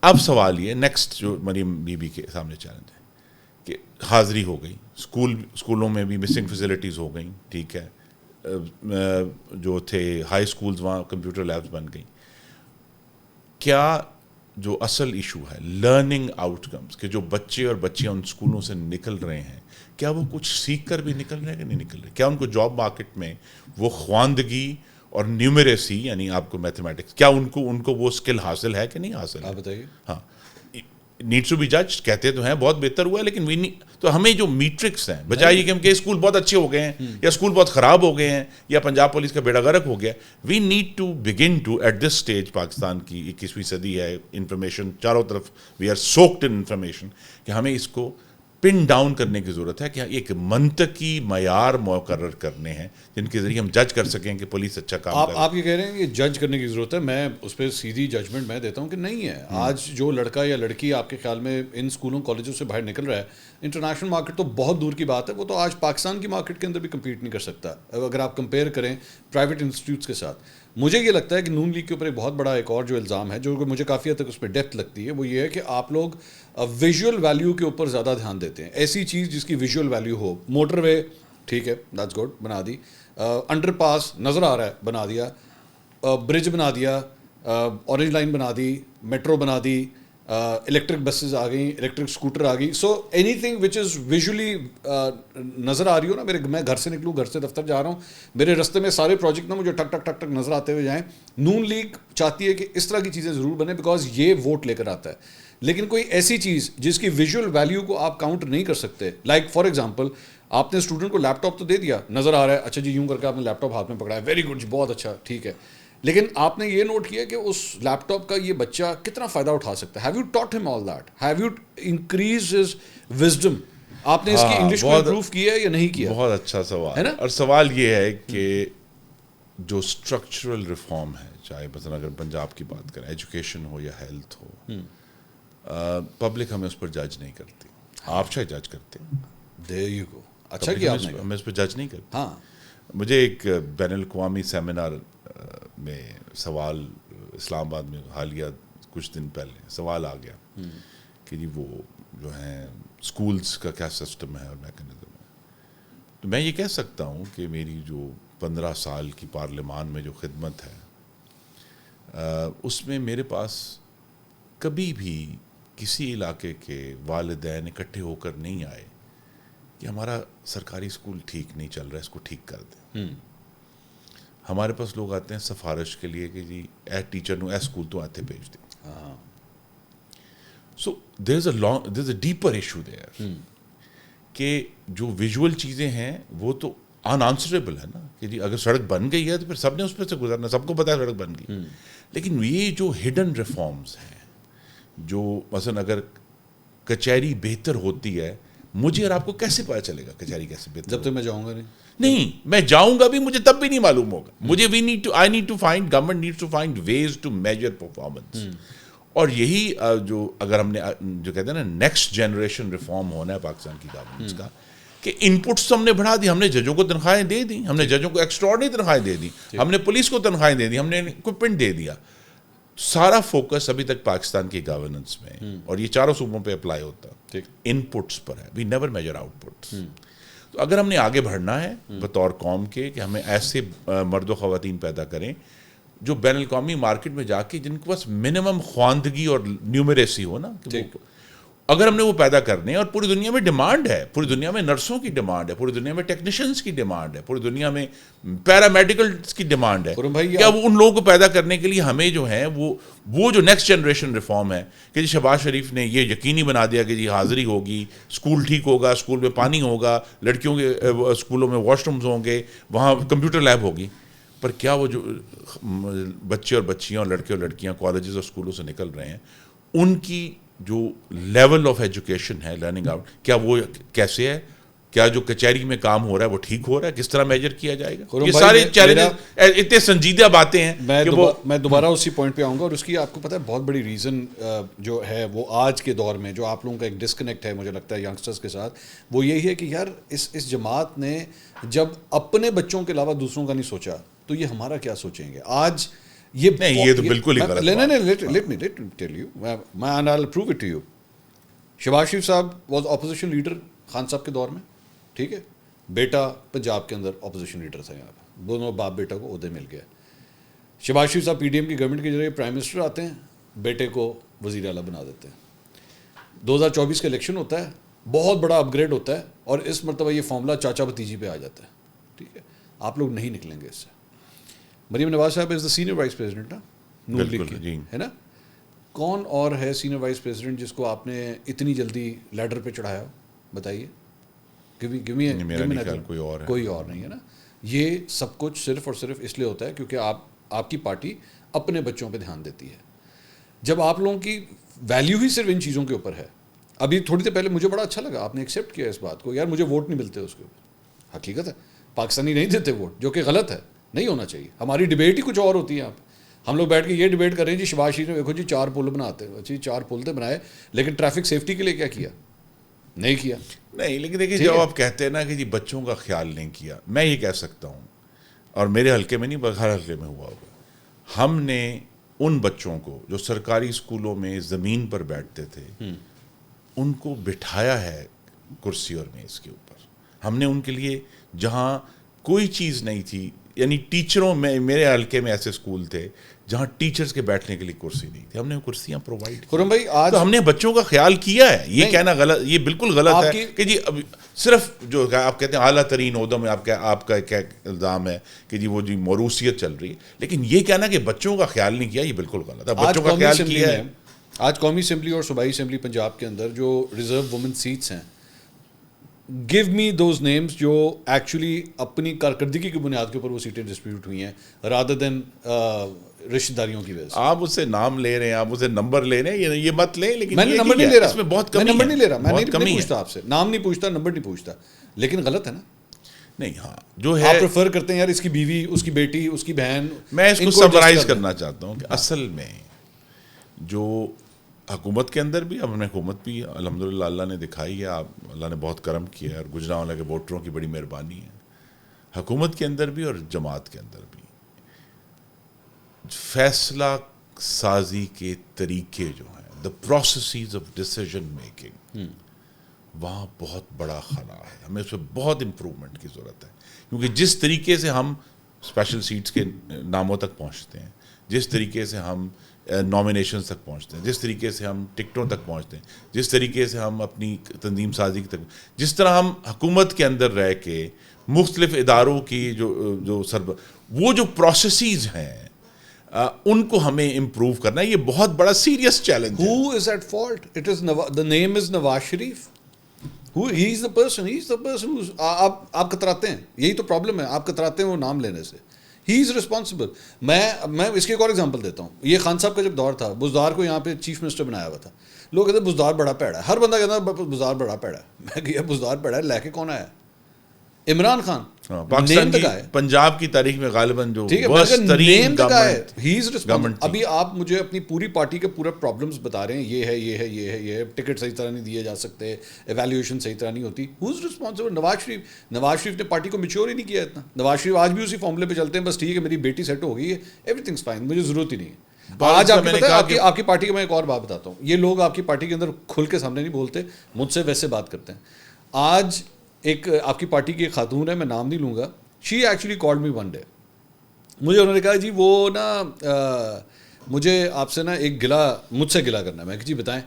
Speaker 2: اب سوال یہ نیکسٹ جو مریم بی بی کے سامنے چیلنج ہے کہ حاضری ہو گئی, اسکولوں میں بھی مسنگ فیسلٹیز ہو گئیں, ٹھیک ہے, جو تھے ہائی اسکولز وہاں کمپیوٹر لیبس بن گئیں. کیا جو اصل ایشو ہے لرننگ آؤٹ کمز کہ جو بچے اور بچیاں ان اسکولوں سے نکل رہے ہیں, کیا وہ کچھ سیکھ کر بھی نکل رہے ہیں کہ نہیں نکل رہے؟ کیا ان کو جاب مارکیٹ میں وہ خواندگی اور نیومریسی یعنی آپ کو میتھمیٹکس, کیا ان کو وہ اسکل حاصل ہے کہ نہیں حاصل ہے؟
Speaker 1: آپ بتائیے.
Speaker 2: ہاں, نیڈس ٹو بی جج کہتے تو ہیں بہت بہتر ہوا ہے, لیکن تو ہمیں جو میٹرکس ہیں بجائے یہ کہ ہم کہ اسکول بہت اچھے ہو گئے ہیں یا اسکول بہت خراب ہو گئے ہیں یا پنجاب پولیس کا بیڑا غرق ہو گیا, we need to begin to at this stage, Pakistan کی 21ویں صدی ہے, انفارمیشن چاروں طرف, وی آر سوکڈ ان انفارمیشن, کہ ہمیں اس کو پن ڈاؤن کرنے کی ضرورت ہے کہ ایک منطقی معیار مقرر کرنے ہیں جن کے ذریعے ہم جج کر سکیں کہ پولیس اچھا کام کر رہی ہے.
Speaker 1: آپ یہ کہہ رہے ہیں کہ جج کرنے کی ضرورت ہے, میں اس پہ سیدھی ججمنٹ میں دیتا ہوں کہ نہیں ہے. آج جو لڑکا یا لڑکی آپ کے خیال میں ان اسکولوں کالجوں سے باہر نکل رہا ہے, انٹرنیشنل مارکیٹ تو بہت دور کی بات ہے, وہ تو آج پاکستان کی مارکیٹ کے اندر بھی کمپیٹ نہیں کر سکتا اگر آپ کمپیئر کریں پرائیویٹ انسٹیٹیوٹس کے ساتھ. مجھے یہ لگتا ہے کہ نون لیگ کے اوپر ایک بہت بڑا ایک اور جو الزام ہے, جو مجھے کافی حد تک اس پہ ڈیپتھ لگتی ہے, وہ یہ ہے کہ آپ لوگ ویژول ویلیو کے اوپر زیادہ دھیان دیتے ہیں. ایسی چیز جس کی ویژول ویلیو ہو, موٹر وے ٹھیک ہے دیٹس گڈ بنا دی, انڈر پاس نظر آ رہا ہے بنا دیا, برج بنا دیا, اورنج لائن بنا دی, میٹرو بنا دی, الیکٹرک بسز آ گئیں, الیکٹرک اسکوٹر آ گئی. So any thing which is visually نظر آ رہی ہو نا, میں گھر سے نکلوں, گھر سے دفتر جا رہا ہوں, میرے رستے میں سارے پروجیکٹ نا مجھے ٹک ٹک ٹک ٹک نظر آتے ہوئے جائیں. نون لیگ چاہتی ہے کہ اس طرح کی چیزیں ضرور بنیں بیکاز یہ ووٹ لے کر آتا ہے. لیکن کوئی ایسی چیز جس کی ویژول ویلیو کو آپ کاؤنٹ نہیں کر سکتے, لائک فار ایگزامپل آپ نے اسٹوڈنٹ کو لیپ ٹاپ تو دے دیا, نظر آ رہا ہے, اچھا جی یوں کر کے آپ نے لیپ ٹاپ ہاتھ میں پکڑا ہے, ویری گڈ جی بہت اچھا ٹھیک ہے, لیکن آپ نے یہ نوٹ کیا کہ اس لیپ ٹاپ کا یہ بچہ کتنا فائدہ اٹھا سکتا ہے. ہیو یو ٹاٹ ہم all that, have you increase his wisdom, آپ نے اس کی انگلش کو امپروو کیا ہے یا نہیں کیا؟
Speaker 2: بہت اچھا سوال ہے نا. اور سوال یہ ہے کہ جو اسٹرکچرل ریفارم ہے, چاہے مثلا اگر پنجاب کی بات کریں, ایجوکیشن ہو یا ہیلتھ ہو, پبلک ہمیں اس پر جج نہیں کرتی, آپ شاید جج کرتے ہیں.
Speaker 1: There you go. اچھا کیا آپ نے,
Speaker 2: ہمیں اس پہ جج نہیں کرتے.
Speaker 1: ہاں,
Speaker 2: مجھے ایک بین الاقوامی سیمینار میں سوال اسلام آباد میں حالیہ کچھ دن پہلے سوال آ گیا کہ جی وہ جو ہیں اسکولس کا کیا سسٹم ہے اور میکینزم ہے. تو میں یہ کہہ سکتا ہوں کہ میری جو 15 سال کی پارلیمان میں جو خدمت ہے اس میں میرے پاس کبھی بھی کسی علاقے کے والدین اکٹھے ہو کر نہیں آئے کہ ہمارا سرکاری اسکول ٹھیک نہیں چل رہا ہے، اس کو ٹھیک کر دیں. ہمارے پاس لوگ آتے ہیں سفارش کے لیے کہ جی a teacher know a school تو آتے بھیج دیں. سو دیر از اے ڈیپر ایشو دیئر کہ جو ویژول چیزیں ہیں وہ تو ان آنسریبل ہے نا کہ جی اگر سڑک بن گئی ہے تو پھر سب نے اس پہ سے گزرنا، سب کو پتا ہے سڑک بن گئی. لیکن یہ جو ہڈن ریفارمز ہیں، جو مثلا اگر کچہری بہتر ہوتی ہے، مجھے اور آپ کو کیسے پتا چلے گا کچہری کیسے بہتر؟
Speaker 1: جب تک میں جاؤں گا
Speaker 2: نہیں، میں جاؤں گا بھی مجھے تب بھی نہیں معلوم ہوگا. مجھے I need to find, government need to find ways to measure performance. اور یہی جو اگر ہم نے جو کہتے ہیں نا نیکسٹ جنریشن ریفارم ہونا ہے پاکستان کی گورنمنٹس کا، کہ ان پٹس ہم نے بڑھا دی. ہم نے ججوں کو تنخواہیں دے دی، ہم نے ججوں کو ایکسٹراڈنری تنخواہیں دے دی، ہم نے پولیس کو تنخواہیں دے دی، ہم نے اکوپمنٹ دے دیا. سارا فوکس ابھی تک پاکستان کی گورننس میں، اور یہ چاروں صوبوں پہ اپلائی ہوتا ہے، ان پٹس پر ہے. We never measure outputs. تو اگر ہم نے آگے بڑھنا ہے بطور قوم کے کہ ہمیں ایسے مرد و خواتین پیدا کریں جو بین الاقوامی مارکیٹ میں جا کے جن کے پاس منیمم خواندگی اور نیومریسی ہو نا، اگر ہم نے وہ پیدا کرنے، اور پوری دنیا میں ڈیمانڈ ہے، پوری دنیا میں نرسوں کی ڈیمانڈ ہے، پوری دنیا میں ٹیکنیشینز کی ڈیمانڈ ہے، پوری دنیا میں پیرامیڈیکلس کی ڈیمانڈ ہے. کیا وہ ان لوگوں کو پیدا کرنے کے لیے ہمیں جو ہے وہ جو نیکسٹ جنریشن ریفارم ہے کہ جی شہباز شریف نے یہ یقینی بنا دیا کہ جی حاضری ہوگی، اسکول ٹھیک ہوگا، اسکول میں پانی ہوگا، لڑکیوں کے اسکولوں میں واش رومز ہوں گے، وہاں کمپیوٹر لیب ہوگی، پر کیا وہ جو بچے اور بچیاں اور لڑکے اور لڑکیاں کالجز اور اسکولوں سے نکل رہے ہیں، ان کی جو لیول آف ایجوکیشن ہے، لرننگ آؤٹ، کیا وہ کیسے ہے؟ کیا جو کچہری میں کام ہو رہا ہے وہ ٹھیک ہو رہا ہے؟ کس طرح میجر کیا جائے گا؟ یہ سارے چیلنجز اتنے سنجیدہ باتیں ہیں.
Speaker 1: میں دوبارہ اسی پوائنٹ پہ آؤں گا، اور اس کی آپ کو پتہ ہے بہت بڑی ریزن جو ہے وہ آج کے دور میں جو آپ لوگوں کا ایک ڈسکنیکٹ ہے مجھے لگتا ہے ینگسٹرز کے ساتھ، وہ یہی ہے کہ یار اس جماعت نے جب اپنے بچوں کے علاوہ دوسروں کا نہیں سوچا تو یہ ہمارا کیا سوچیں گے؟ آج یہ
Speaker 2: تو بالکل ہی غلط
Speaker 1: ہے. شہباز شریف صاحب واز اپوزیشن لیڈر خان صاحب کے دور میں، ٹھیک ہے، بیٹا پنجاب کے اندر اپوزیشن لیڈر تھا، یہاں پہ دونوں باپ بیٹا کو عہدے مل گئے. شہباز شریف صاحب پی ڈی ایم کی گورنمنٹ کے ذریعے پرائم منسٹر آتے ہیں، بیٹے کو وزیر اعلیٰ بنا دیتے ہیں. 2024 کا الیکشن ہوتا ہے، بہت بڑا اپ گریڈ ہوتا ہے، اور اس مرتبہ یہ فارمولا چاچا بھتیجی پہ آ جاتا ہے. ٹھیک ہے، آپ لوگ نہیں نکلیں گے اس سے. مریم نواز صاحب از دا سینئر وائس پریزیڈنٹ نا نون لیگ کی، ہے نا. کون اور ہے سینئر وائس پریزیڈنٹ جس کو آپ نے اتنی جلدی لیڈر پہ چڑھایا؟ بتائیے. کوئی اور نہیں ہے نا. یہ سب کچھ صرف اور صرف اس لیے ہوتا ہے کیونکہ آپ کی پارٹی اپنے بچوں پہ دھیان دیتی ہے. جب آپ لوگوں کی ویلیو ہی صرف ان چیزوں کے اوپر ہے. ابھی تھوڑی دیر پہلے مجھے بڑا اچھا لگا آپ نے ایکسیپٹ کیا اس بات کو، یار مجھے ووٹ نہیں ملتے اس کے اوپر. حقیقت ہے پاکستانی نہیں دیتے ووٹ، جو کہ غلط ہے، نہیں ہونا چاہیے. ہماری ڈبیٹ ہی کچھ اور ہوتی ہے. ہم لوگ بیٹھ کے یہ ڈبیٹ کر رہے ہیں جی شہباز شریف نے دیکھو جی 4 پل بناتے ہیں، جی 4 پل تو بنائے، لیکن ٹریفک سیفٹی کے لیے کیا کیا؟ نہیں کیا.
Speaker 2: نہیں، لیکن دیکھیے جب آپ کہتے ہیں نا کہ جی بچوں کا خیال نہیں کیا، میں یہ کہہ سکتا ہوں، اور میرے حلقے میں نہیں ہر حلقے میں ہوا ہوگا، ہم نے ان بچوں کو جو سرکاری اسکولوں میں زمین پر بیٹھتے تھے ان کو بٹھایا ہے کرسی اور میز کے اوپر. ہم نے ان کے لیے جہاں کوئی چیز نہیں تھی، یعنی ٹیچروں میں، میرے حلقے میں ایسے اسکول تھے جہاں ٹیچرز کے بیٹھنے کے لیے کرسی نہیں تھی، ہم نے کرسیاں پرووائڈ کی.
Speaker 1: خرم بھائی آج
Speaker 2: تو ہم نے بچوں کا خیال کیا ہے. یہ کہنا غلط، یہ بالکل غلط ہے کہ جی اب صرف جو آپ کہتے ہیں اعلیٰ ترین عہدوں میں آپ کا کیا الزام ہے کہ جی وہ جی موروثیت چل رہی ہے، لیکن یہ کہنا کہ بچوں کا خیال نہیں کیا یہ بالکل غلط ہے. بچوں کا خیال کیا ہے.
Speaker 1: آج قومی اسمبلی اور صوبائی اسمبلی پنجاب کے اندر جو ریزرو وومن سیٹس ہیں، گیو می دوز نیمز جو ایکچولی اپنی کارکردگی کی بنیاد کے اوپر وہ سیٹیں ڈسٹریبیوٹ ہوئی ہیں رادر دین رشتہ داریوں کی وجہ سے.
Speaker 2: آپ اس سے نام لے رہے ہیں، آپ اسے نمبر لے رہے ہیں، یہ مت لیں. لیکن
Speaker 1: میں نے نمبر نہیں لے رہا،
Speaker 2: اس میں بہت کمی ہے.
Speaker 1: میں نمبر نہیں لے رہا، میں نہیں
Speaker 2: کمی
Speaker 1: پوچھتا آپ سے، نام نہیں پوچھتا، نمبر نہیں پوچھتا، لیکن غلط ہے نا.
Speaker 2: نہیں، ہاں جو ہے
Speaker 1: آپ پریفر کرتے ہیں یار اس کی بیوی، اس کی بیٹی، اس کی بہن.
Speaker 2: میں اس کو سمرائز کرنا چاہتا ہوں کہ اصل میں جو حکومت کے اندر بھی، ہم نے حکومت بھی الحمدللہ اللہ نے دکھائی ہے، اللہ نے بہت کرم کیا ہے، اور گجرانوالہ کے ووٹروں کی بڑی مہربانی ہے. حکومت کے اندر بھی اور جماعت کے اندر بھی فیصلہ سازی کے طریقے جو ہیں، the processes of decision making, وہاں بہت بڑا خلا ہے. ہمیں اس پہ بہت امپرومنٹ کی ضرورت ہے, کیونکہ جس طریقے سے ہم اسپیشل سیٹس کے ناموں تک پہنچتے ہیں, جس طریقے سے ہم نامینیشنز تک پہنچتے ہیں, جس طریقے سے ہم ٹکٹوں تک پہنچتے ہیں, جس طریقے سے ہم اپنی تنظیم سازی تک, جس طرح ہم حکومت کے اندر رہ کے مختلف اداروں کی جو وہ جو پروسیسز ہیں ان کو ہمیں امپروو کرنا ہے. یہ بہت بڑا سیریس چیلنج ہے.
Speaker 1: Who is at fault? It is the name is Nawaz Sharif. He is the person who's آپ کتراتے ہیں, یہی تو پرابلم ہے, آپ کتراتے ہیں وہ نام لینے سے. ہی از ریسپانسبل. میں اس کی ایک اور ایگزامپل دیتا ہوں. یہ خان صاحب کا جب دور تھا, بزدار کو یہاں پہ چیف منسٹر بنایا ہوا تھا. لوگ کہتے ہیں بزدار بڑا پیڑا ہے, ہر بندہ کہتا ہے بزدار بڑا پیڑا ہے. میں کہ بزدار پیڑا ہے, لے کے کون آیا؟ عمران خان.
Speaker 2: پاکستان کی پنجاب کی تاریخ میں غالباً جو ورسٹ ترین گورنمنٹ.
Speaker 1: ابھی آپ مجھے اپنی پوری پارٹی کے پورا پرابلمس بتا رہے ہیں, یہ ہے یہ ہے یہ ہے یہ ہے, ٹکٹ صحیح طرح نہیں دیے جا سکتے, ایویلیویشن صحیح طرح نہیں ہوتی. ہو از ریسپانسبل؟ نواز شریف. نواز شریف نے پارٹی کو میچور ہی نہیں کیا اتنا. نواز شریف آج بھی اسی فارمولے پہ چلتے ہیں, بس ٹھیک ہے میری بیٹی سیٹ ہو گئی ہے, ایوری تھنگس فائن, مجھے ضرورت ہی نہیں ہے. آج آپ کو پتا ہے آپ کی پارٹی کا میں ایک اور بات بتاتا ہوں. یہ لوگ آپ کی پارٹی کے اندر کھل کے سامنے نہیں بولتے, مجھ سے ویسے بات کرتے ہیں. آج ایک آپ کی پارٹی کی ایک خاتون ہے, میں نام نہیں لوں گا, she actually called me one day. مجھے انہوں نے کہا جی وہ نا مجھے آپ سے نا ایک مجھ سے گلا کرنا ہے. میں کہ جی بتائیں.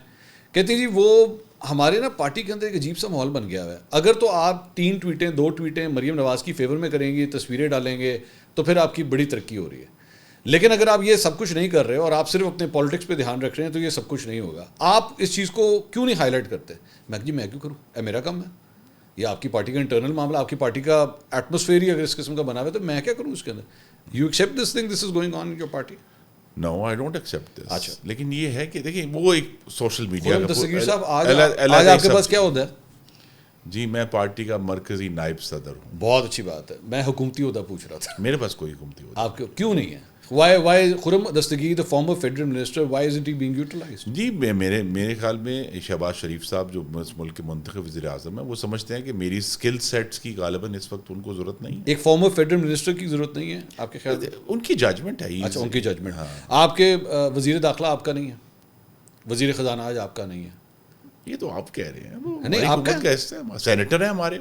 Speaker 1: کہتی جی وہ ہمارے نا پارٹی کے اندر ایک عجیب سا ماحول بن گیا ہوا ہے. اگر تو آپ 3 ٹویٹیں 2 ٹویٹیں مریم نواز کی فیور میں کریں گے, تصویریں ڈالیں گے, تو پھر آپ کی بڑی ترقی ہو رہی ہے. لیکن اگر آپ یہ سب کچھ نہیں کر رہے اور آپ صرف اپنے پالیٹکس پہ دھیان رکھ رہے ہیں تو یہ سب کچھ نہیں ہوگا. آپ اس چیز کو کیوں نہیں ہائی لائٹ کرتے؟ میں کہ جی میں کیوں کروں, میرا کام ہے. یہ آپ کی پارٹی کا انٹرنل معاملہ, آپ کی پارٹی کا ایٹماسفیئر ہی اگر اس قسم کا بنا ہوا ہے تو میں کیا کروں اس کے اندر. You accept this thing, this is going on in your party?
Speaker 2: No I don't accept this.
Speaker 1: اچھا,
Speaker 2: لیکن یہ ہے کہ دیکھیں وہ ایک سوشل میڈیا کا.
Speaker 1: دستگیر صاحب آج آپ کے پاس کیا عہدہ ہے؟
Speaker 2: جی میں پارٹی کا مرکزی نائب صدر ہوں.
Speaker 1: بہت اچھی بات ہے. میں حکومتی عہدہ پوچھ رہا تھا.
Speaker 2: میرے پاس کوئی حکومتی عہدہ
Speaker 1: آپ کیوں نہیں ہے؟ Why Khurram Dastgir the former federal minister, why isn't he being utilized?
Speaker 2: جی میرے خیال میں شہباز شریف صاحب جو اس ملک کے منتخب وزیر اعظم ہیں وہ سمجھتے ہیں کہ میری اسکل سیٹس کی غالباً اس وقت ان کو ضرورت نہیں ہے.
Speaker 1: ایک فارمر فیڈرل منسٹر کی ضرورت نہیں ہے آپ کے خیال میں؟
Speaker 2: ان کی ججمنٹ ہے.
Speaker 1: اچھا, ان کی ججمنٹ. آپ کے وزیر داخلہ آپ کا نہیں ہے, وزیر خزانہ آج آپ کا نہیں ہے.
Speaker 2: یہ تو آپ کہہ رہے ہیں,
Speaker 1: نہیں آپ کا
Speaker 2: حصہ ہے, سینیٹر ہیں ہمارے.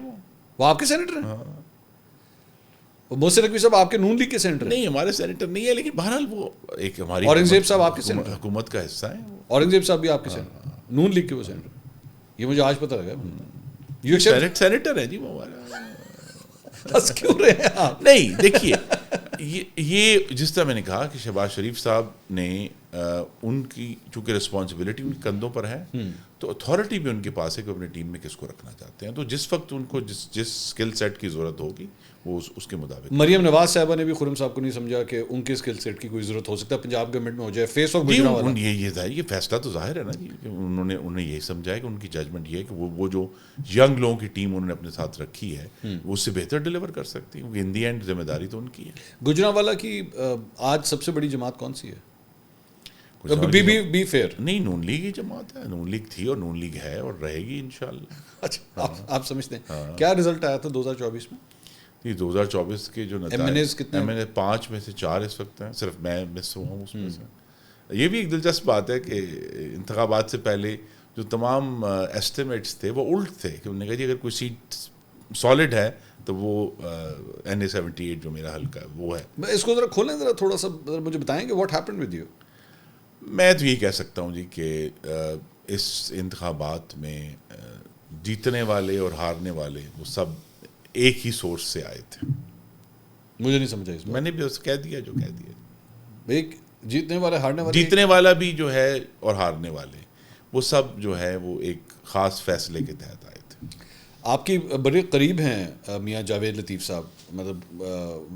Speaker 1: وہ آپ کے سینیٹر ہیں. محسن نقوی صاحب آپ کے نون لیگ کے سینیٹر
Speaker 2: نہیں, ہمارے سینیٹر نہیں ہے, لیکن بہرحال وہ ایک ہماری
Speaker 1: اورنگزیب صاحب آپ کے سینیٹر,
Speaker 2: حکومت کا حصہ ہیں.
Speaker 1: اورنگزیب صاحب بھی آپ کے سینیٹر, نون لیگ کے وہ سینیٹر. یہ مجھے آج پتہ لگا.
Speaker 2: سینیٹر ہے جی وہ ہمارا.
Speaker 1: بس کیوں رہے ہیں آپ؟
Speaker 2: نہیں دیکھیے یہ جس طرح میں نے کہا کہ شہباز شریف صاحب نے ان کی چونکہ رسپانسبلٹی ان کے کندھوں پر ہے تو اتھارٹی بھی ان کے پاس ہے کہ اپنی ٹیم میں کس کو رکھنا چاہتے ہیں. تو جس وقت ان کو جس اسکل سیٹ کی ضرورت ہوگی وہ اس کے مطابق.
Speaker 1: مریم نواز صاحبہ نے بھی خرم صاحب کو نہیں سمجھا کہ ان کے اسکل سیٹ کی کوئی ضرورت ہو سکتا ہے پنجاب گورنمنٹ میں ہو جائے. فیس آف گجرانوالہ
Speaker 2: یہ فیصلہ تو ظاہر ہے نا جی, انہوں نے یہی سمجھا ہے کہ ان کی ججمنٹ یہ ہے کہ وہ جو ینگ لوگوں کی ٹیم انہوں نے اپنے ساتھ رکھی ہے وہ اس سے بہتر ڈیلیور کر سکتی ہے, کیونکہ ان دی اینڈ ذمہ داری تو ان کی ہے.
Speaker 1: گجرانوالہ کی آج سب سے بڑی جماعت کون سی ہے؟ Be fair.
Speaker 2: نہیں, نون لیگ کی جماعت ہے. نون لیگ تھی اور نون لیگ ہے اور رہے گی انشاءاللہ.
Speaker 1: اچھا, آپ سمجھتے ہیں کیا رزلٹ آیا تھا 2024 میں؟
Speaker 2: جی 2024 کے جو
Speaker 1: نتائج کتنے؟
Speaker 2: 5 میں سے 4 اس وقت ہیں, صرف میں مس ہوا ہوں اس میں سے. یہ بھی ایک دلچسپ بات ہے کہ انتخابات سے پہلے جو تمام ایسٹیمیٹس تھے وہ الٹ تھے, کہ انہوں نے کہا جی اگر کوئی سیٹ سالڈ ہے تو وہ NA-78 جو میرا حلقہ ہے وہ ہے.
Speaker 1: اس کو ذرا کھولیں, ذرا تھوڑا سا مجھے بتائیں کہ واٹ ہیپنڈ ود یو.
Speaker 2: میں تو یہ کہہ سکتا ہوں جی کہ اس انتخابات میں جیتنے والے اور ہارنے والے وہ سب ایک ہی سورس سے آئے تھے.
Speaker 1: مجھے نہیں سمجھا اس
Speaker 2: میں نے بھی کہہ دیا جو کہہ دیا.
Speaker 1: ایک جیتنے والے ہارنے والے,
Speaker 2: جیتنے والا بھی جو ہے اور ہارنے والے وہ سب جو ہے وہ ایک خاص فیصلے کے تحت آئے تھے.
Speaker 1: آپ کی بڑے قریب ہیں میاں جاوید لطیف صاحب, مطلب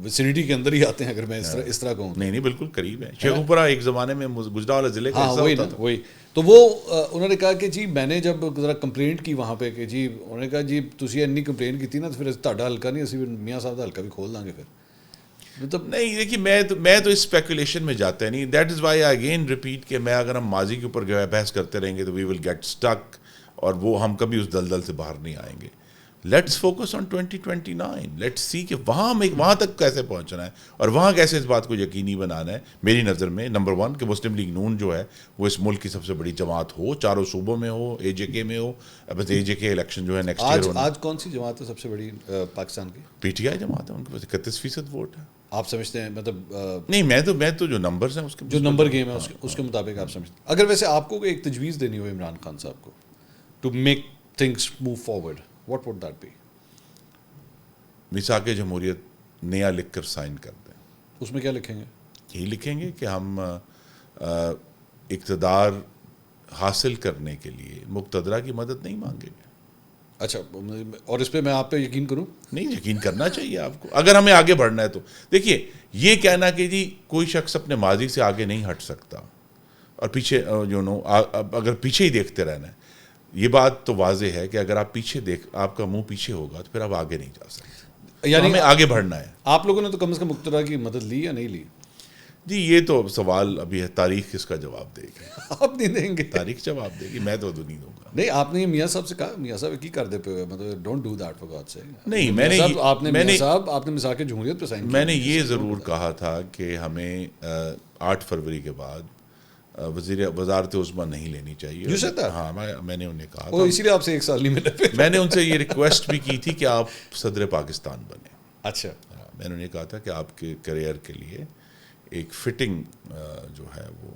Speaker 1: ویسینٹی کے اندر ہی آتے ہیں اگر میں اس طرح کہوں.
Speaker 2: نہیں بالکل قریب ہیں. شیخوپورہ ایک زمانے میں گجرانوالہ ضلع کا حصہ ہوتا تھا.
Speaker 1: وہی تو وہ انہوں نے کہا کہ جی میں نے جب ذرا کمپلینٹ کی وہاں پہ کہ جی انہوں نے کہا جی تسی اینی کمپلین کی نا تو پھر تہاڈا حلقہ نہیں, اسی میاں صاحب کا حلقہ بھی کھول دیں گے. پھر مطلب
Speaker 2: نہیں دیکھیے میں تو اس اسپیکولیشن میں جاتا نہیں. That is why I again repeat کہ میں اگر ہم ماضی کے اوپر بحث کرتے رہیں گے تو وی ول گیٹ اسٹک اور وہ ہم کبھی اس دلدل سے باہر نہیں آئیں گے. Let's focus on 2029. Let's see کہ وہاں تک کیسے پہنچنا ہے اور وہاں کیسے اس بات کو یقینی بنانا ہے. میری نظر میں نمبر 1 کہ مسلم لیگ نون جو ہے وہ اس ملک کی سب سے بڑی جماعت ہو, چاروں صوبوں میں ہو, اے جے کے میں ہو. بس اے جے کے الیکشن جو ہے نیکسٹ ایئر ہونا.
Speaker 1: آج کون سی جماعت ہے سب سے بڑی پاکستان کی؟
Speaker 2: پی ٹی آئی جماعت ہے, ان کے پاس 31% ووٹ ہے.
Speaker 1: آپ سمجھتے ہیں مطلب
Speaker 2: نہیں, میں تو جو نمبرز ہیں اس کے
Speaker 1: جو نمبر گیم ہے اس کے مطابق آپ سمجھتے ہیں. اگر ویسے آپ کو ایک تجویز دینی ہو عمران خان صاحب کو to make things move forward, what would that be?
Speaker 2: میثاق جمہوریت نیا لکھ کر سائن کر دیں.
Speaker 1: اس میں کیا لکھیں گے؟
Speaker 2: یہی لکھیں گے کہ ہم اقتدار حاصل کرنے کے لیے مقتدرہ کی مدد نہیں مانگیں گے.
Speaker 1: اچھا, اور اس پہ میں آپ پہ یقین کروں؟
Speaker 2: نہیں, یقین کرنا چاہیے آپ کو اگر ہمیں آگے بڑھنا ہے تو. دیکھیے, یہ کہنا کہ جی کوئی شخص اپنے ماضی سے آگے نہیں ہٹ سکتا اور پیچھے اگر پیچھے ہی دیکھتے رہنا ہے, یہ بات تو واضح ہے کہ اگر آپ آپ کا منہ پیچھے ہوگا تو پھر آپ آگے نہیں جا سکتے. یعنی ہمیں آگے بڑھنا ہے.
Speaker 1: آپ لوگوں نے تو کم از کم مقتدیٰ کی مدد لی یا نہیں لی؟
Speaker 2: جی یہ تو سوال ابھی ہے, تاریخ کس کا جواب دے گی.
Speaker 1: آپ نہیں دیں گے,
Speaker 2: تاریخ جواب دے گی, میں تو نہیں دوں گا.
Speaker 1: نہیں, آپ نے میاں صاحب سے کہا, میاں صاحب کی کر دے پہ مطلب don't do that for God سے.
Speaker 2: نہیں,
Speaker 1: آپ نے میثاق جمہوریت پہ سائن کیا.
Speaker 2: میں نے یہ ضرور کہا تھا کہ ہمیں 8 فروری کے بعد وزارت عظمیٰ نہیں لینی چاہیے. ہاں, میں نے انہیں کہا تھا,
Speaker 1: اسی لیے آپ سے 1 سال نہیں ملے.
Speaker 2: میں نے ان سے یہ ریکویسٹ بھی کی تھی کہ آپ صدر پاکستان بنیں.
Speaker 1: اچھا,
Speaker 2: میں نے انہیں کہا تھا کہ آپ کے کیریئر کے لیے ایک فٹنگ جو ہے وہ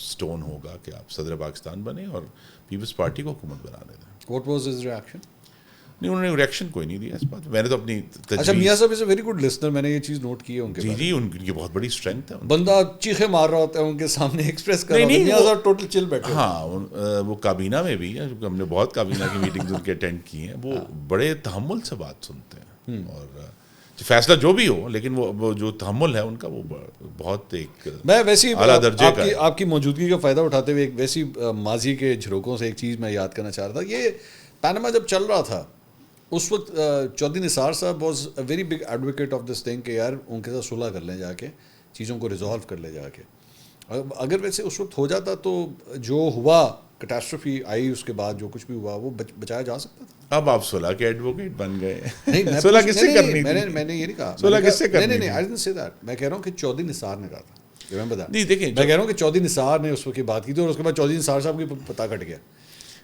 Speaker 2: سٹون ہوگا کہ آپ صدر پاکستان بنیں اور پیپلز پارٹی کو حکومت بنانے دیں.
Speaker 1: What was his reaction?
Speaker 2: نہیں, انہوں نے ریئیکشن کوئی نہیں دیا اس بات. میں نے تو اپنی
Speaker 1: اچھا, میاں صاحب از اے ویری گڈ لسنر, میں نے یہ چیز نوٹ کی ہے ان کے.
Speaker 2: جی ان کی بہت بڑی اسٹرینتھ ہے.
Speaker 1: بندہ چیخے مار رہا ہوتا ہے ان کے سامنے ایکسپریس کر رہا ہوتا ہے, میاں صاحب ٹوٹل چل بیٹھے.
Speaker 2: ہاں, وہ کابینہ میں بھی ہے, ہم نے بہت کابینہ کی میٹنگز ان کے اٹینڈ کی ہیں. وہ بڑے تحمل سے بات سنتے ہیں اور فیصلہ جو بھی ہو, لیکن وہ جو تحمل ہے ان کا وہ بہت ایک
Speaker 1: میں ویسی
Speaker 2: اعلیٰ درجے کا ہے.
Speaker 1: آپ کی موجودگی کا فائدہ اٹھاتے ہوئے ایک ویسی ماضی کے جھروکوں سے ایک چیز میں یاد کرنا چاہ رہا تھا. یہ پیناما جب چل رہا تھا اس وقت چودھری نثار صاحب was a very big advocate of this thing کہ یار ان کے ساتھ صلح کر لیں جا کے, چیزوں کو ریزالو کر لیں جا کے. اگر ویسے اس وقت ہو جاتا تو جو ہوا کیٹاسٹروفی آئی اس کے بعد جو کچھ بھی ہوا وہ بچایا جا سکتا تھا. اب
Speaker 2: آپ صلح کے ایڈوکیٹ بن گئے.
Speaker 1: نہیں,
Speaker 2: صلح کس سے کرنی تھی؟
Speaker 1: میں نے یہ نہیں کہا
Speaker 2: صلح کس سے کرنی
Speaker 1: تھی. I didn't say that. میں کہہ رہا ہوں کہ چودھری نثار نے کہا تھا.
Speaker 2: نہیں دیکھیں,
Speaker 1: میں کہہ رہا ہوں کہ چودھری نثار نے اس وقت کی بات کی تھی اور اس کے بعد چودھری نثار صاحب کی پتہ کٹ گیا.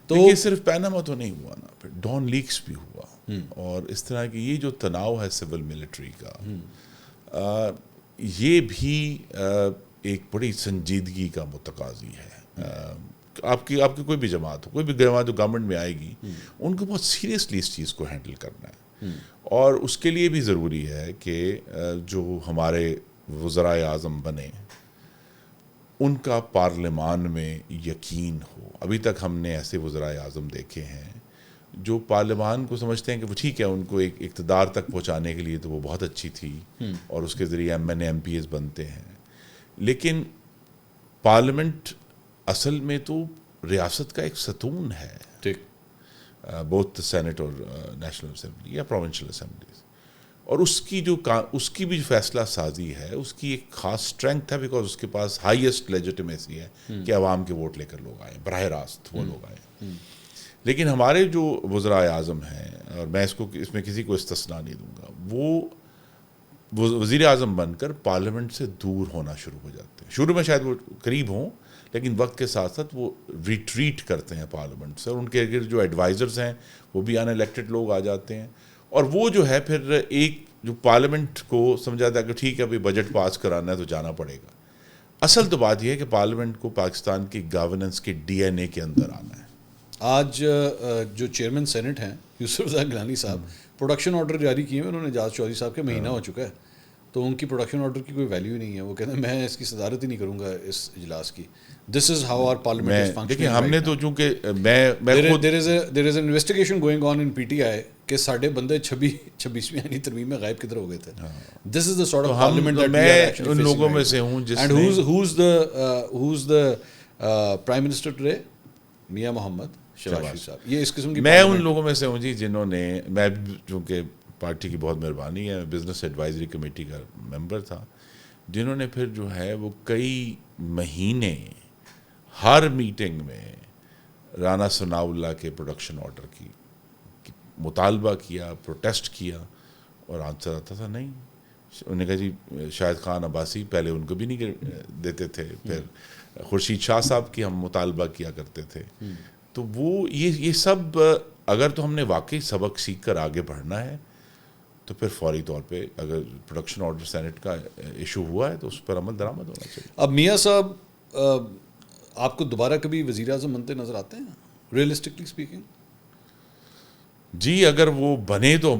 Speaker 2: تو یہ صرف پیناما تو نہیں ہوا نا, پھر ڈان لیکس بھی ہوا. اور اس طرح کی یہ جو تناؤ ہے سول ملٹری کا, یہ بھی ایک بڑی سنجیدگی کا متقاضی ہے. آپ کی کوئی بھی جماعت ہو, کوئی بھی جماعت جو گورنمنٹ میں آئے گی, ان کو بہت سیریسلی اس چیز کو ہینڈل کرنا ہے. اور اس کے لیے بھی ضروری ہے کہ جو ہمارے وزرائے اعظم بنے ان کا پارلیمان میں یقین ہو. ابھی تک ہم نے ایسے وزرائے اعظم دیکھے ہیں جو پارلیمان کو سمجھتے ہیں کہ وہ ٹھیک ہے, ان کو ایک اقتدار تک پہنچانے کے لیے تو وہ بہت اچھی تھی اور اس کے ذریعے ایم پی ایز بنتے ہیں, لیکن پارلیمنٹ اصل میں تو ریاست کا ایک ستون ہے.
Speaker 1: ٹھیک,
Speaker 2: بوتھ سینٹ اور نیشنل اسمبلی یا پروونشل اسمبلیز, اور اس کی بھی جو فیصلہ سازی ہے اس کی ایک خاص اسٹرینتھ ہے, بیکاز اس کے پاس ہائیسٹ لیجیٹمیسی ہے کہ عوام کے ووٹ لے کر لوگ آئیں, براہ راست وہ لوگ آئیں. لیکن ہمارے جو وزرائے اعظم ہیں, اور میں اس میں کسی کو استثناء نہیں دوں گا, وہ وزیر اعظم بن کر پارلیمنٹ سے دور ہونا شروع ہو جاتے ہیں. شروع میں شاید وہ قریب ہوں, لیکن وقت کے ساتھ ساتھ وہ ریٹریٹ کرتے ہیں پارلیمنٹ سے, اور ان کے جو ایڈوائزرز ہیں وہ بھی ان الیکٹڈ لوگ آ جاتے ہیں. اور وہ جو ہے پھر ایک جو پارلیمنٹ کو سمجھا تھا کہ ٹھیک ہے ابھی بجٹ پاس کرانا ہے تو جانا پڑے گا. اصل تو بات یہ ہے کہ پارلیمنٹ کو پاکستان کی گورننس کے ڈی این اے کے اندر آنا ہے.
Speaker 1: آج جو چیئرمین سینٹ ہیں یوسف رضا گیلانی صاحب, پروڈکشن آرڈر جاری کیے ہیں انہوں نے اعجاز چودھری صاحب کے, مہینہ ہو چکا ہے, تو ان کی پروڈکشن آرڈر کی کوئی ویلیو نہیں ہے. وہ کہتے ہیں میں اس کی صدارت ہی نہیں کروں گا اس اجلاس کی. This is how our parliament is functioning.
Speaker 2: دیکھیں, ہم نے تو چونکہ
Speaker 1: there is an investigation going on in P T I کہ ساڑھے بندے 26ویں یعنی ترمیم میں غائب کدھر ہو گئے تھے. This is the sort of parliament that we are actually
Speaker 2: ان لوگوں میں سے ہوں جس
Speaker 1: and who's the prime minister today, Mian Muhammad Shahbaz Sharif صاحب. یہ اس قسم کی
Speaker 2: میں ان لوگوں میں سے ہوں جی جنہوں نے, میں چونکہ پارٹی کی بہت مہربانی ہے, بزنس ایڈوائزری کمیٹی کا ممبر تھا, جنہوں نے پھر جو ہے وہ کئی مہینے ہر میٹنگ میں رانا ثناء اللہ کے پروڈکشن آرڈر کی مطالبہ کیا, پروٹیسٹ کیا, اور آنسر آتا تھا نہیں. انہوں نے کہا جی شاہد خان عباسی پہلے ان کو بھی نہیں دیتے تھے, پھر خورشید شاہ صاحب کی ہم مطالبہ کیا کرتے تھے. تو وہ یہ سب اگر تو ہم نے واقعی سبق سیکھ کر آگے بڑھنا ہے تو پھر فوری طور پہ اگر پروڈکشن آرڈر سینٹ کا ایشو ہوا ہے تو اس پر عمل درآمد ہونا چاہیے.
Speaker 1: اب میاں صاحب آپ کو دوبارہ کبھی وزیر اعظم بنتے نظر آتے ہیں ریئلسٹکلی اسپیکنگ؟
Speaker 2: جی اگر وہ بنے تو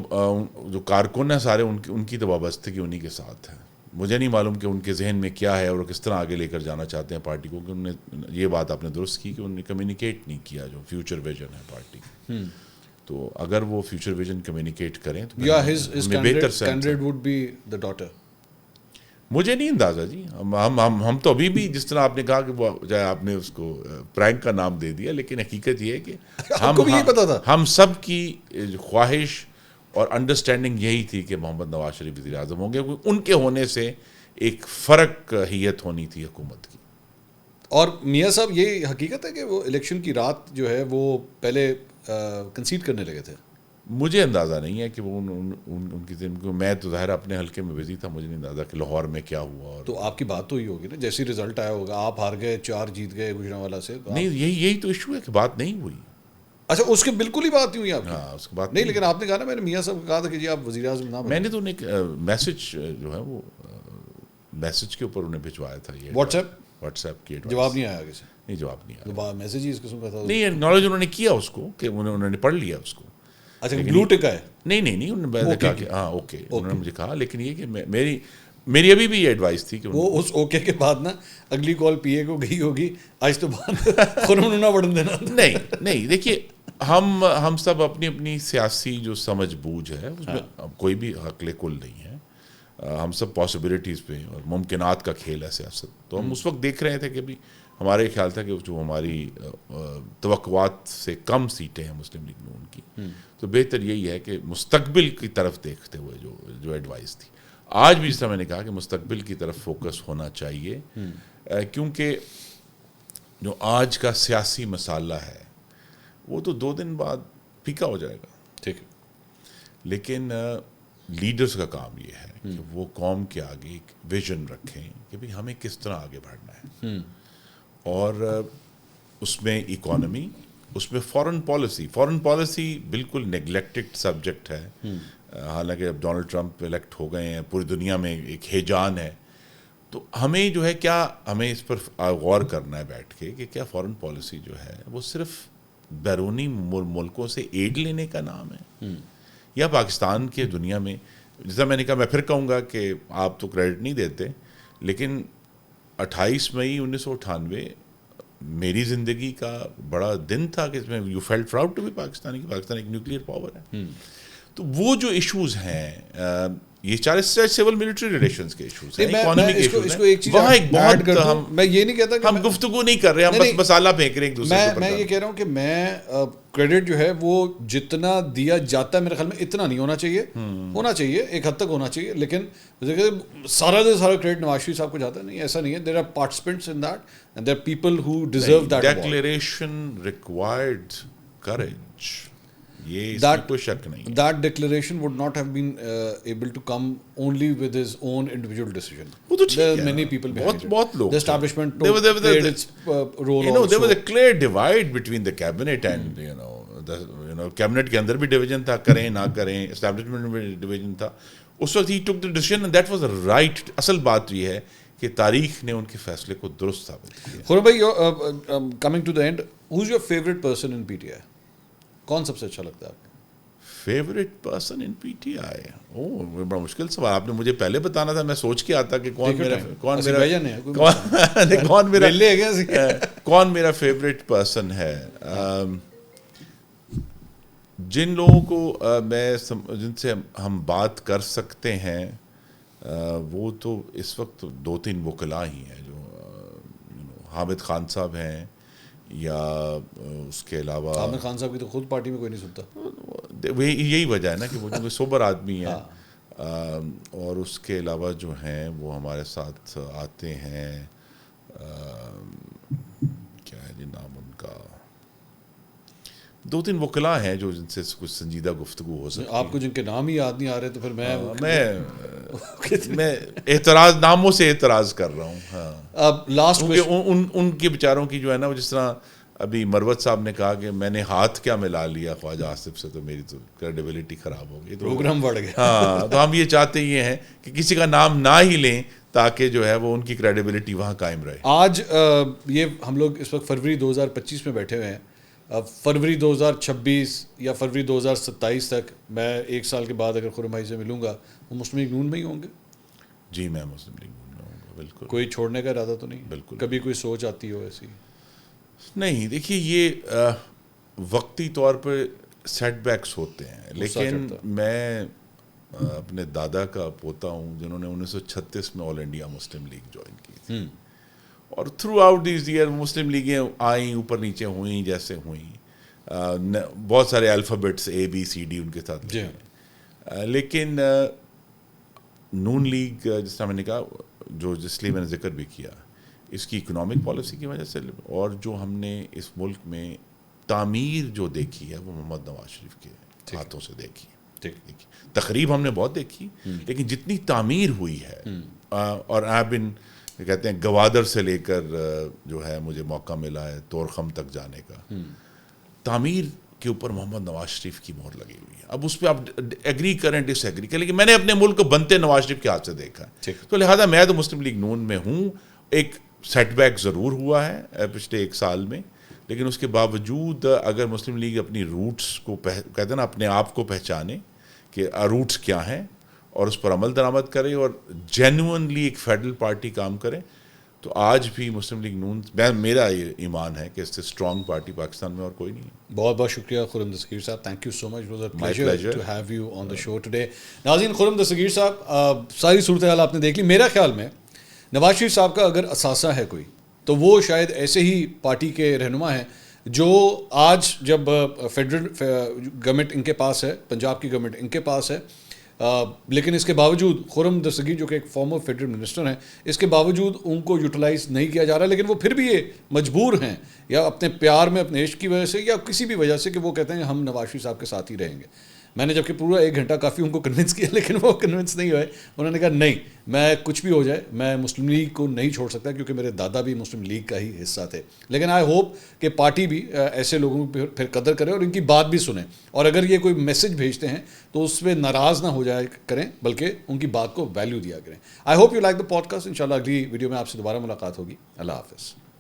Speaker 2: جو کارکن ہیں سارے ان کی تو وابستگی انہی کے ساتھ ہے. مجھے نہیں معلوم کہ ان کے ذہن میں کیا ہے اور کس طرح آگے لے کر جانا چاہتے ہیں پارٹی کو, کہ انہوں نے یہ بات آپ نے درست کی کہ انہوں نے کمیونیکیٹ نہیں کیا جو فیوچر ویژن ہے پارٹی کی. تو اگر وہ فیوچر ویژن کمیونیکیٹ کریں تو
Speaker 1: ہمیں بہتر candidate would be the daughter.
Speaker 2: مجھے نہیں اندازہ جی. ہم تو ابھی بھی جس طرح آپ نے کہا کہ وہ چاہے آپ نے اس کو پرینک کا نام دے دیا, لیکن حقیقت یہ ہے کہ ہم سب کی خواہش اور انڈرسٹینڈنگ یہی تھی کہ محمد نواز شریف وزیر اعظم ہوں گے. ان کے ہونے سے ایک فرق حیت ہونی تھی حکومت کی.
Speaker 1: اور میاں صاحب یہ حقیقت ہے کہ وہ الیکشن کی رات جو ہے وہ پہلے کنسیڈ کرنے لگے تھے؟
Speaker 2: مجھے اندازہ نہیں ہے کہ وہ ان کی میں تو ظاہر اپنے حلقے میں بزی تھا, مجھے نہیں اندازہ کہ لاہور میں کیا ہوا. اور
Speaker 1: تو آپ کی بات تو ہی ہوگی نا, جیسی رزلٹ آیا ہوگا آپ ہار گئے 4 جیت گئے گوجرانوالا سے.
Speaker 2: نہیں یہی تو ایشو ہے کہ بات نہیں ہوئی.
Speaker 1: اچھا اس کے بالکل ہی بات نہیں ہوئی آپ کی؟
Speaker 2: ہاں اس کی بات
Speaker 1: نہیں, لیکن آپ نے کہا نا میں نے میاں صاحب کو کہا تھا کہ جی آپ وزیر اعظم نہ بنیں.
Speaker 2: میں نے تو انہیں میسج جو ہے وہ میسج کے اوپر انہیں بھجوایا تھا. یہ واٹس ایپ کی
Speaker 1: جواب نہیں آیا آگے سے؟
Speaker 2: نہیں جواب نہیں آیا.
Speaker 1: میسج ہی اس قسم کا تھا
Speaker 2: نہیں, ایکنالج انہوں نے کیا اس کو کہ انہوں نے پڑھ لیا اس کو.
Speaker 1: اچھا بلو ٹک ہے؟
Speaker 2: نہیں انہوں نے کہا کہ ہاں اوکے, انہوں نے مجھے کہا. لیکن یہ کہ میری ابھی بھی یہ ایڈوائس تھی کہ
Speaker 1: وہ اس اوکے کے بعد نا اگلی کال پی اے کو گئی ہوگی آج تو بعد خون نہ بڑھن دینا.
Speaker 2: نہیں دیکھیے ہم سب اپنی اپنی سیاسی جو سمجھ بوجھ ہے اس میں کوئی بھی عقل کل نہیں ہے. ہم سب پاسبلٹیز پہ اور ممکنات کا کھیل ہے سیاست. تو ہم اس وقت دیکھ رہے تھے کہ بھی ہمارا یہ خیال تھا کہ جو ہماری توقعات سے کم سیٹیں ہیں مسلم لیگ میں ان کی, تو بہتر یہی ہے کہ مستقبل کی طرف دیکھتے ہوئے جو ایڈوائس تھی. آج بھی اس طرح میں نے کہا کہ مستقبل کی طرف فوکس ہونا چاہیے, کیونکہ جو آج کا سیاسی مسئلہ ہے وہ تو 2 دن بعد پھیکا ہو جائے گا.
Speaker 1: ٹھیک ہے,
Speaker 2: لیکن لیڈرز کا کام یہ ہے کہ وہ قوم کے آگے ایک ویژن رکھیں کہ بھئی ہمیں کس طرح آگے بڑھنا ہے. اور اس میں اکانومی, اس میں فورن پالیسی بالکل نیگلیکٹڈ سبجیکٹ ہے. حالانکہ اب ڈونلڈ ٹرمپ الیکٹ ہو گئے ہیں, پوری دنیا میں ایک ہیجان ہے. تو ہمیں جو ہے کیا ہمیں اس پر غور کرنا ہے بیٹھ کے کہ کیا فورن پالیسی جو ہے وہ صرف بیرونی ملکوں سے ایڈ لینے کا نام ہے, یا پاکستان کے دنیا میں جیسا میں نے کہا, میں پھر کہوں گا کہ آپ تو کریڈٹ نہیں دیتے, لیکن 28 مئی 1998 میری زندگی کا بڑا دن تھا کہ اس میں you felt proud to be Pakistan ایک نیوکلیئر پاور ہے. تو وہ جو ایشوز ہیں یہ 40 سول ملٹری ریلیشنز کے ایشوز ہیں, اکانومی کے ایشوز ہیں, وہاں ایک بہت
Speaker 1: میں یہ نہیں کہتا کہ
Speaker 2: ہم گفتگو نہیں کر رہے, ہم بس مسالہ پھینک رہے ہیں ایک دوسرے کے اوپر.
Speaker 1: میں یہ کہہ رہا ہوں کہ میں کریڈٹ جو ہے وہ جتنا دیا جاتا ہے میرے خیال میں اتنا نہیں ہونا چاہیے ایک حد تک ہونا چاہیے, لیکن سارا کریڈٹ نواز شریف صاحب کو جاتا ہے نہیں, ایسا نہیں ہے. There are participants in that and there are people who deserve that.
Speaker 2: Declaration required courage, یہ اس میں کوئی شک نہیں.
Speaker 1: That declaration would not have been able to come only with his own individual decision. There are many people behind it.
Speaker 2: بہت لوگ.
Speaker 1: The establishment played its role.
Speaker 2: You know, there was a clear divide between the cabinet and cabinet کے اندر بھی division تھا, کریں نہ کریں, establishment میں بھی ڈویژن تھا. اس وقت he took the decision and that was the right. اصل بات یہ ہے کہ تاریخ نے ان کے فیصلے کو درست ثابت کیا.
Speaker 1: خورم بھائی, coming to the end, who's your favorite person in PTI? کون سب سے اچھا لگتا ہے آپ کو؟
Speaker 2: Favourite person in P T آئی؟ بڑا مشکل سوال, آپ نے مجھے پہلے بتانا تھا, میں سوچ کے آتا کہ کون میرا فیوریٹ پرسن ہے. جن لوگوں کو جن سے ہم بات کر سکتے ہیں وہ تو اس وقت 2-3 وکلاء ہی ہیں, جو حامد خان صاحب ہیں, یا اس کے علاوہ
Speaker 1: حامد خان صاحب کی تو خود پارٹی میں کوئی نہیں سنتا.
Speaker 2: یہی وجہ ہے نا کہ وہ جو سوبر آدمی ہیں. اور اس کے علاوہ جو ہیں وہ ہمارے ساتھ آتے ہیں, کیا ہے جی نام ان کا, 2-3 وکلاء ہیں جو جن سے کچھ سنجیدہ گفتگو ہو سکتی ہے.
Speaker 1: آپ کو جن کے نام ہی یاد نہیں آ رہے تو پھر
Speaker 2: میں اعتراض ناموں سے اعتراض کر رہا ہوں. ہاں
Speaker 1: اب لاسٹ
Speaker 2: ان کے بیچاروں کی جو ہے نا وہ جس طرح ابھی مروت صاحب نے کہا کہ میں نے ہاتھ کیا ملا لیا خواجہ آصف سے تو میری تو کریڈیبلٹی خراب ہو گئی,
Speaker 1: پروگرام بڑھ گیا.
Speaker 2: ہاں تو ہم یہ چاہتے یہ ہیں کہ کسی کا نام نہ ہی لیں تاکہ جو ہے وہ ان کی کریڈیبلٹی وہاں قائم رہے.
Speaker 1: آج یہ ہم لوگ اس وقت فروری 2025 میں بیٹھے ہوئے ہیں. فروری 2026 یا فروری 2027 تک میں 1 سال کے بعد اگر خرم بھائی سے ملوں گا وہ مسلم لیگ نون میں ہی ہوں گے؟
Speaker 2: جی میں مسلم لیگ نون میں ہوں گا بالکل.
Speaker 1: کوئی چھوڑنے کا ارادہ تو نہیں؟
Speaker 2: بالکل.
Speaker 1: کبھی کوئی سوچ آتی ہو ایسی؟
Speaker 2: نہیں دیکھیے یہ وقتی طور پہ سیٹ بیکس ہوتے ہیں, لیکن میں اپنے دادا کا پوتا ہوں جنہوں نے 1936 میں آل انڈیا مسلم لیگ جوائن کی تھی, اور تھرو آؤٹ دیز ایئر مسلم لیگیں آئیں اوپر نیچے ہوئیں جیسے ہوئیں, بہت سارے الفابیٹس ABCD ان کے ساتھ لگے ہیں, لیکن نون لیگ جس طرح میں نے کہا جو جس لیے میں نے ذکر بھی کیا اس کی اکنامک پالیسی کی وجہ سے, اور جو ہم نے اس ملک میں تعمیر جو دیکھی ہے وہ محمد نواز شریف کے ہاتھوں سے دیکھی. تقریب ہم نے بہت دیکھی, لیکن جتنی تعمیر ہوئی ہے, اور کہتے ہیں گوادر سے لے کر جو ہے مجھے موقع ملا ہے طورخم تک جانے کا, تعمیر کے اوپر محمد نواز شریف کی مہر لگی ہوئی ہے. اب اس پہ آپ ایگری کریں ڈس ایگری کریں, لیکن میں نے اپنے ملک کو بنتے نواز شریف کے ہاتھ سے دیکھا ہے, تو لہٰذا میں تو مسلم لیگ نون میں ہوں. ایک سیٹ بیک ضرور ہوا ہے پچھلے 1 سال میں, لیکن اس کے باوجود اگر مسلم لیگ اپنی روٹس کو کہتے ہیں نا اپنے آپ کو پہچانے کہ روٹس کیا ہیں اور اس پر عمل درآمد کرے اور جینوئنلی ایک فیڈرل پارٹی کام کرے, تو آج بھی مسلم لیگ نون میرا یہ ایمان ہے کہ اس سے اسٹرانگ پارٹی پاکستان میں اور کوئی نہیں ہے.
Speaker 1: بہت بہت شکریہ خرم دستگیر صاحب, thank you so much, was a pleasure to have you on the show today. ناظرین, خرم دستگیر صاحب ساری صورتحال آپ نے دیکھ لی. میرا خیال میں نواز شریف صاحب کا اگر اثاثہ ہے کوئی تو وہ شاید ایسے ہی پارٹی کے رہنما ہیں جو آج جب فیڈرل گورنمنٹ ان کے پاس ہے, پنجاب کی گورنمنٹ ان کے پاس ہے, لیکن اس کے باوجود خرم دستگیر جو کہ ایک فارمر فیڈرل منسٹر ہیں, اس کے باوجود ان کو یوٹیلائز نہیں کیا جا رہا, لیکن وہ پھر بھی یہ مجبور ہیں یا اپنے پیار میں اپنے عشق کی وجہ سے یا کسی بھی وجہ سے کہ وہ کہتے ہیں ہم نواز شریف صاحب کے ساتھ ہی رہیں گے. میں نے جبکہ پورا 1 گھنٹہ کافی ان کو کنونس کیا, لیکن وہ کنونس نہیں ہوئے. انہوں نے کہا نہیں, میں کچھ بھی ہو جائے میں مسلم لیگ کو نہیں چھوڑ سکتا کیونکہ میرے دادا بھی مسلم لیگ کا ہی حصہ تھے. لیکن آئی ہوپ کہ پارٹی بھی ایسے لوگوں کی پھر قدر کرے اور ان کی بات بھی سنیں, اور اگر یہ کوئی میسج بھیجتے ہیں تو اس پہ ناراض نہ ہو جائے کریں, بلکہ ان کی بات کو ویلیو دیا کریں. I hope you like the podcast. ان شاء اللہ اگلی ویڈیو میں آپ سے دوبارہ ملاقات ہوگی. اللہ حافظ.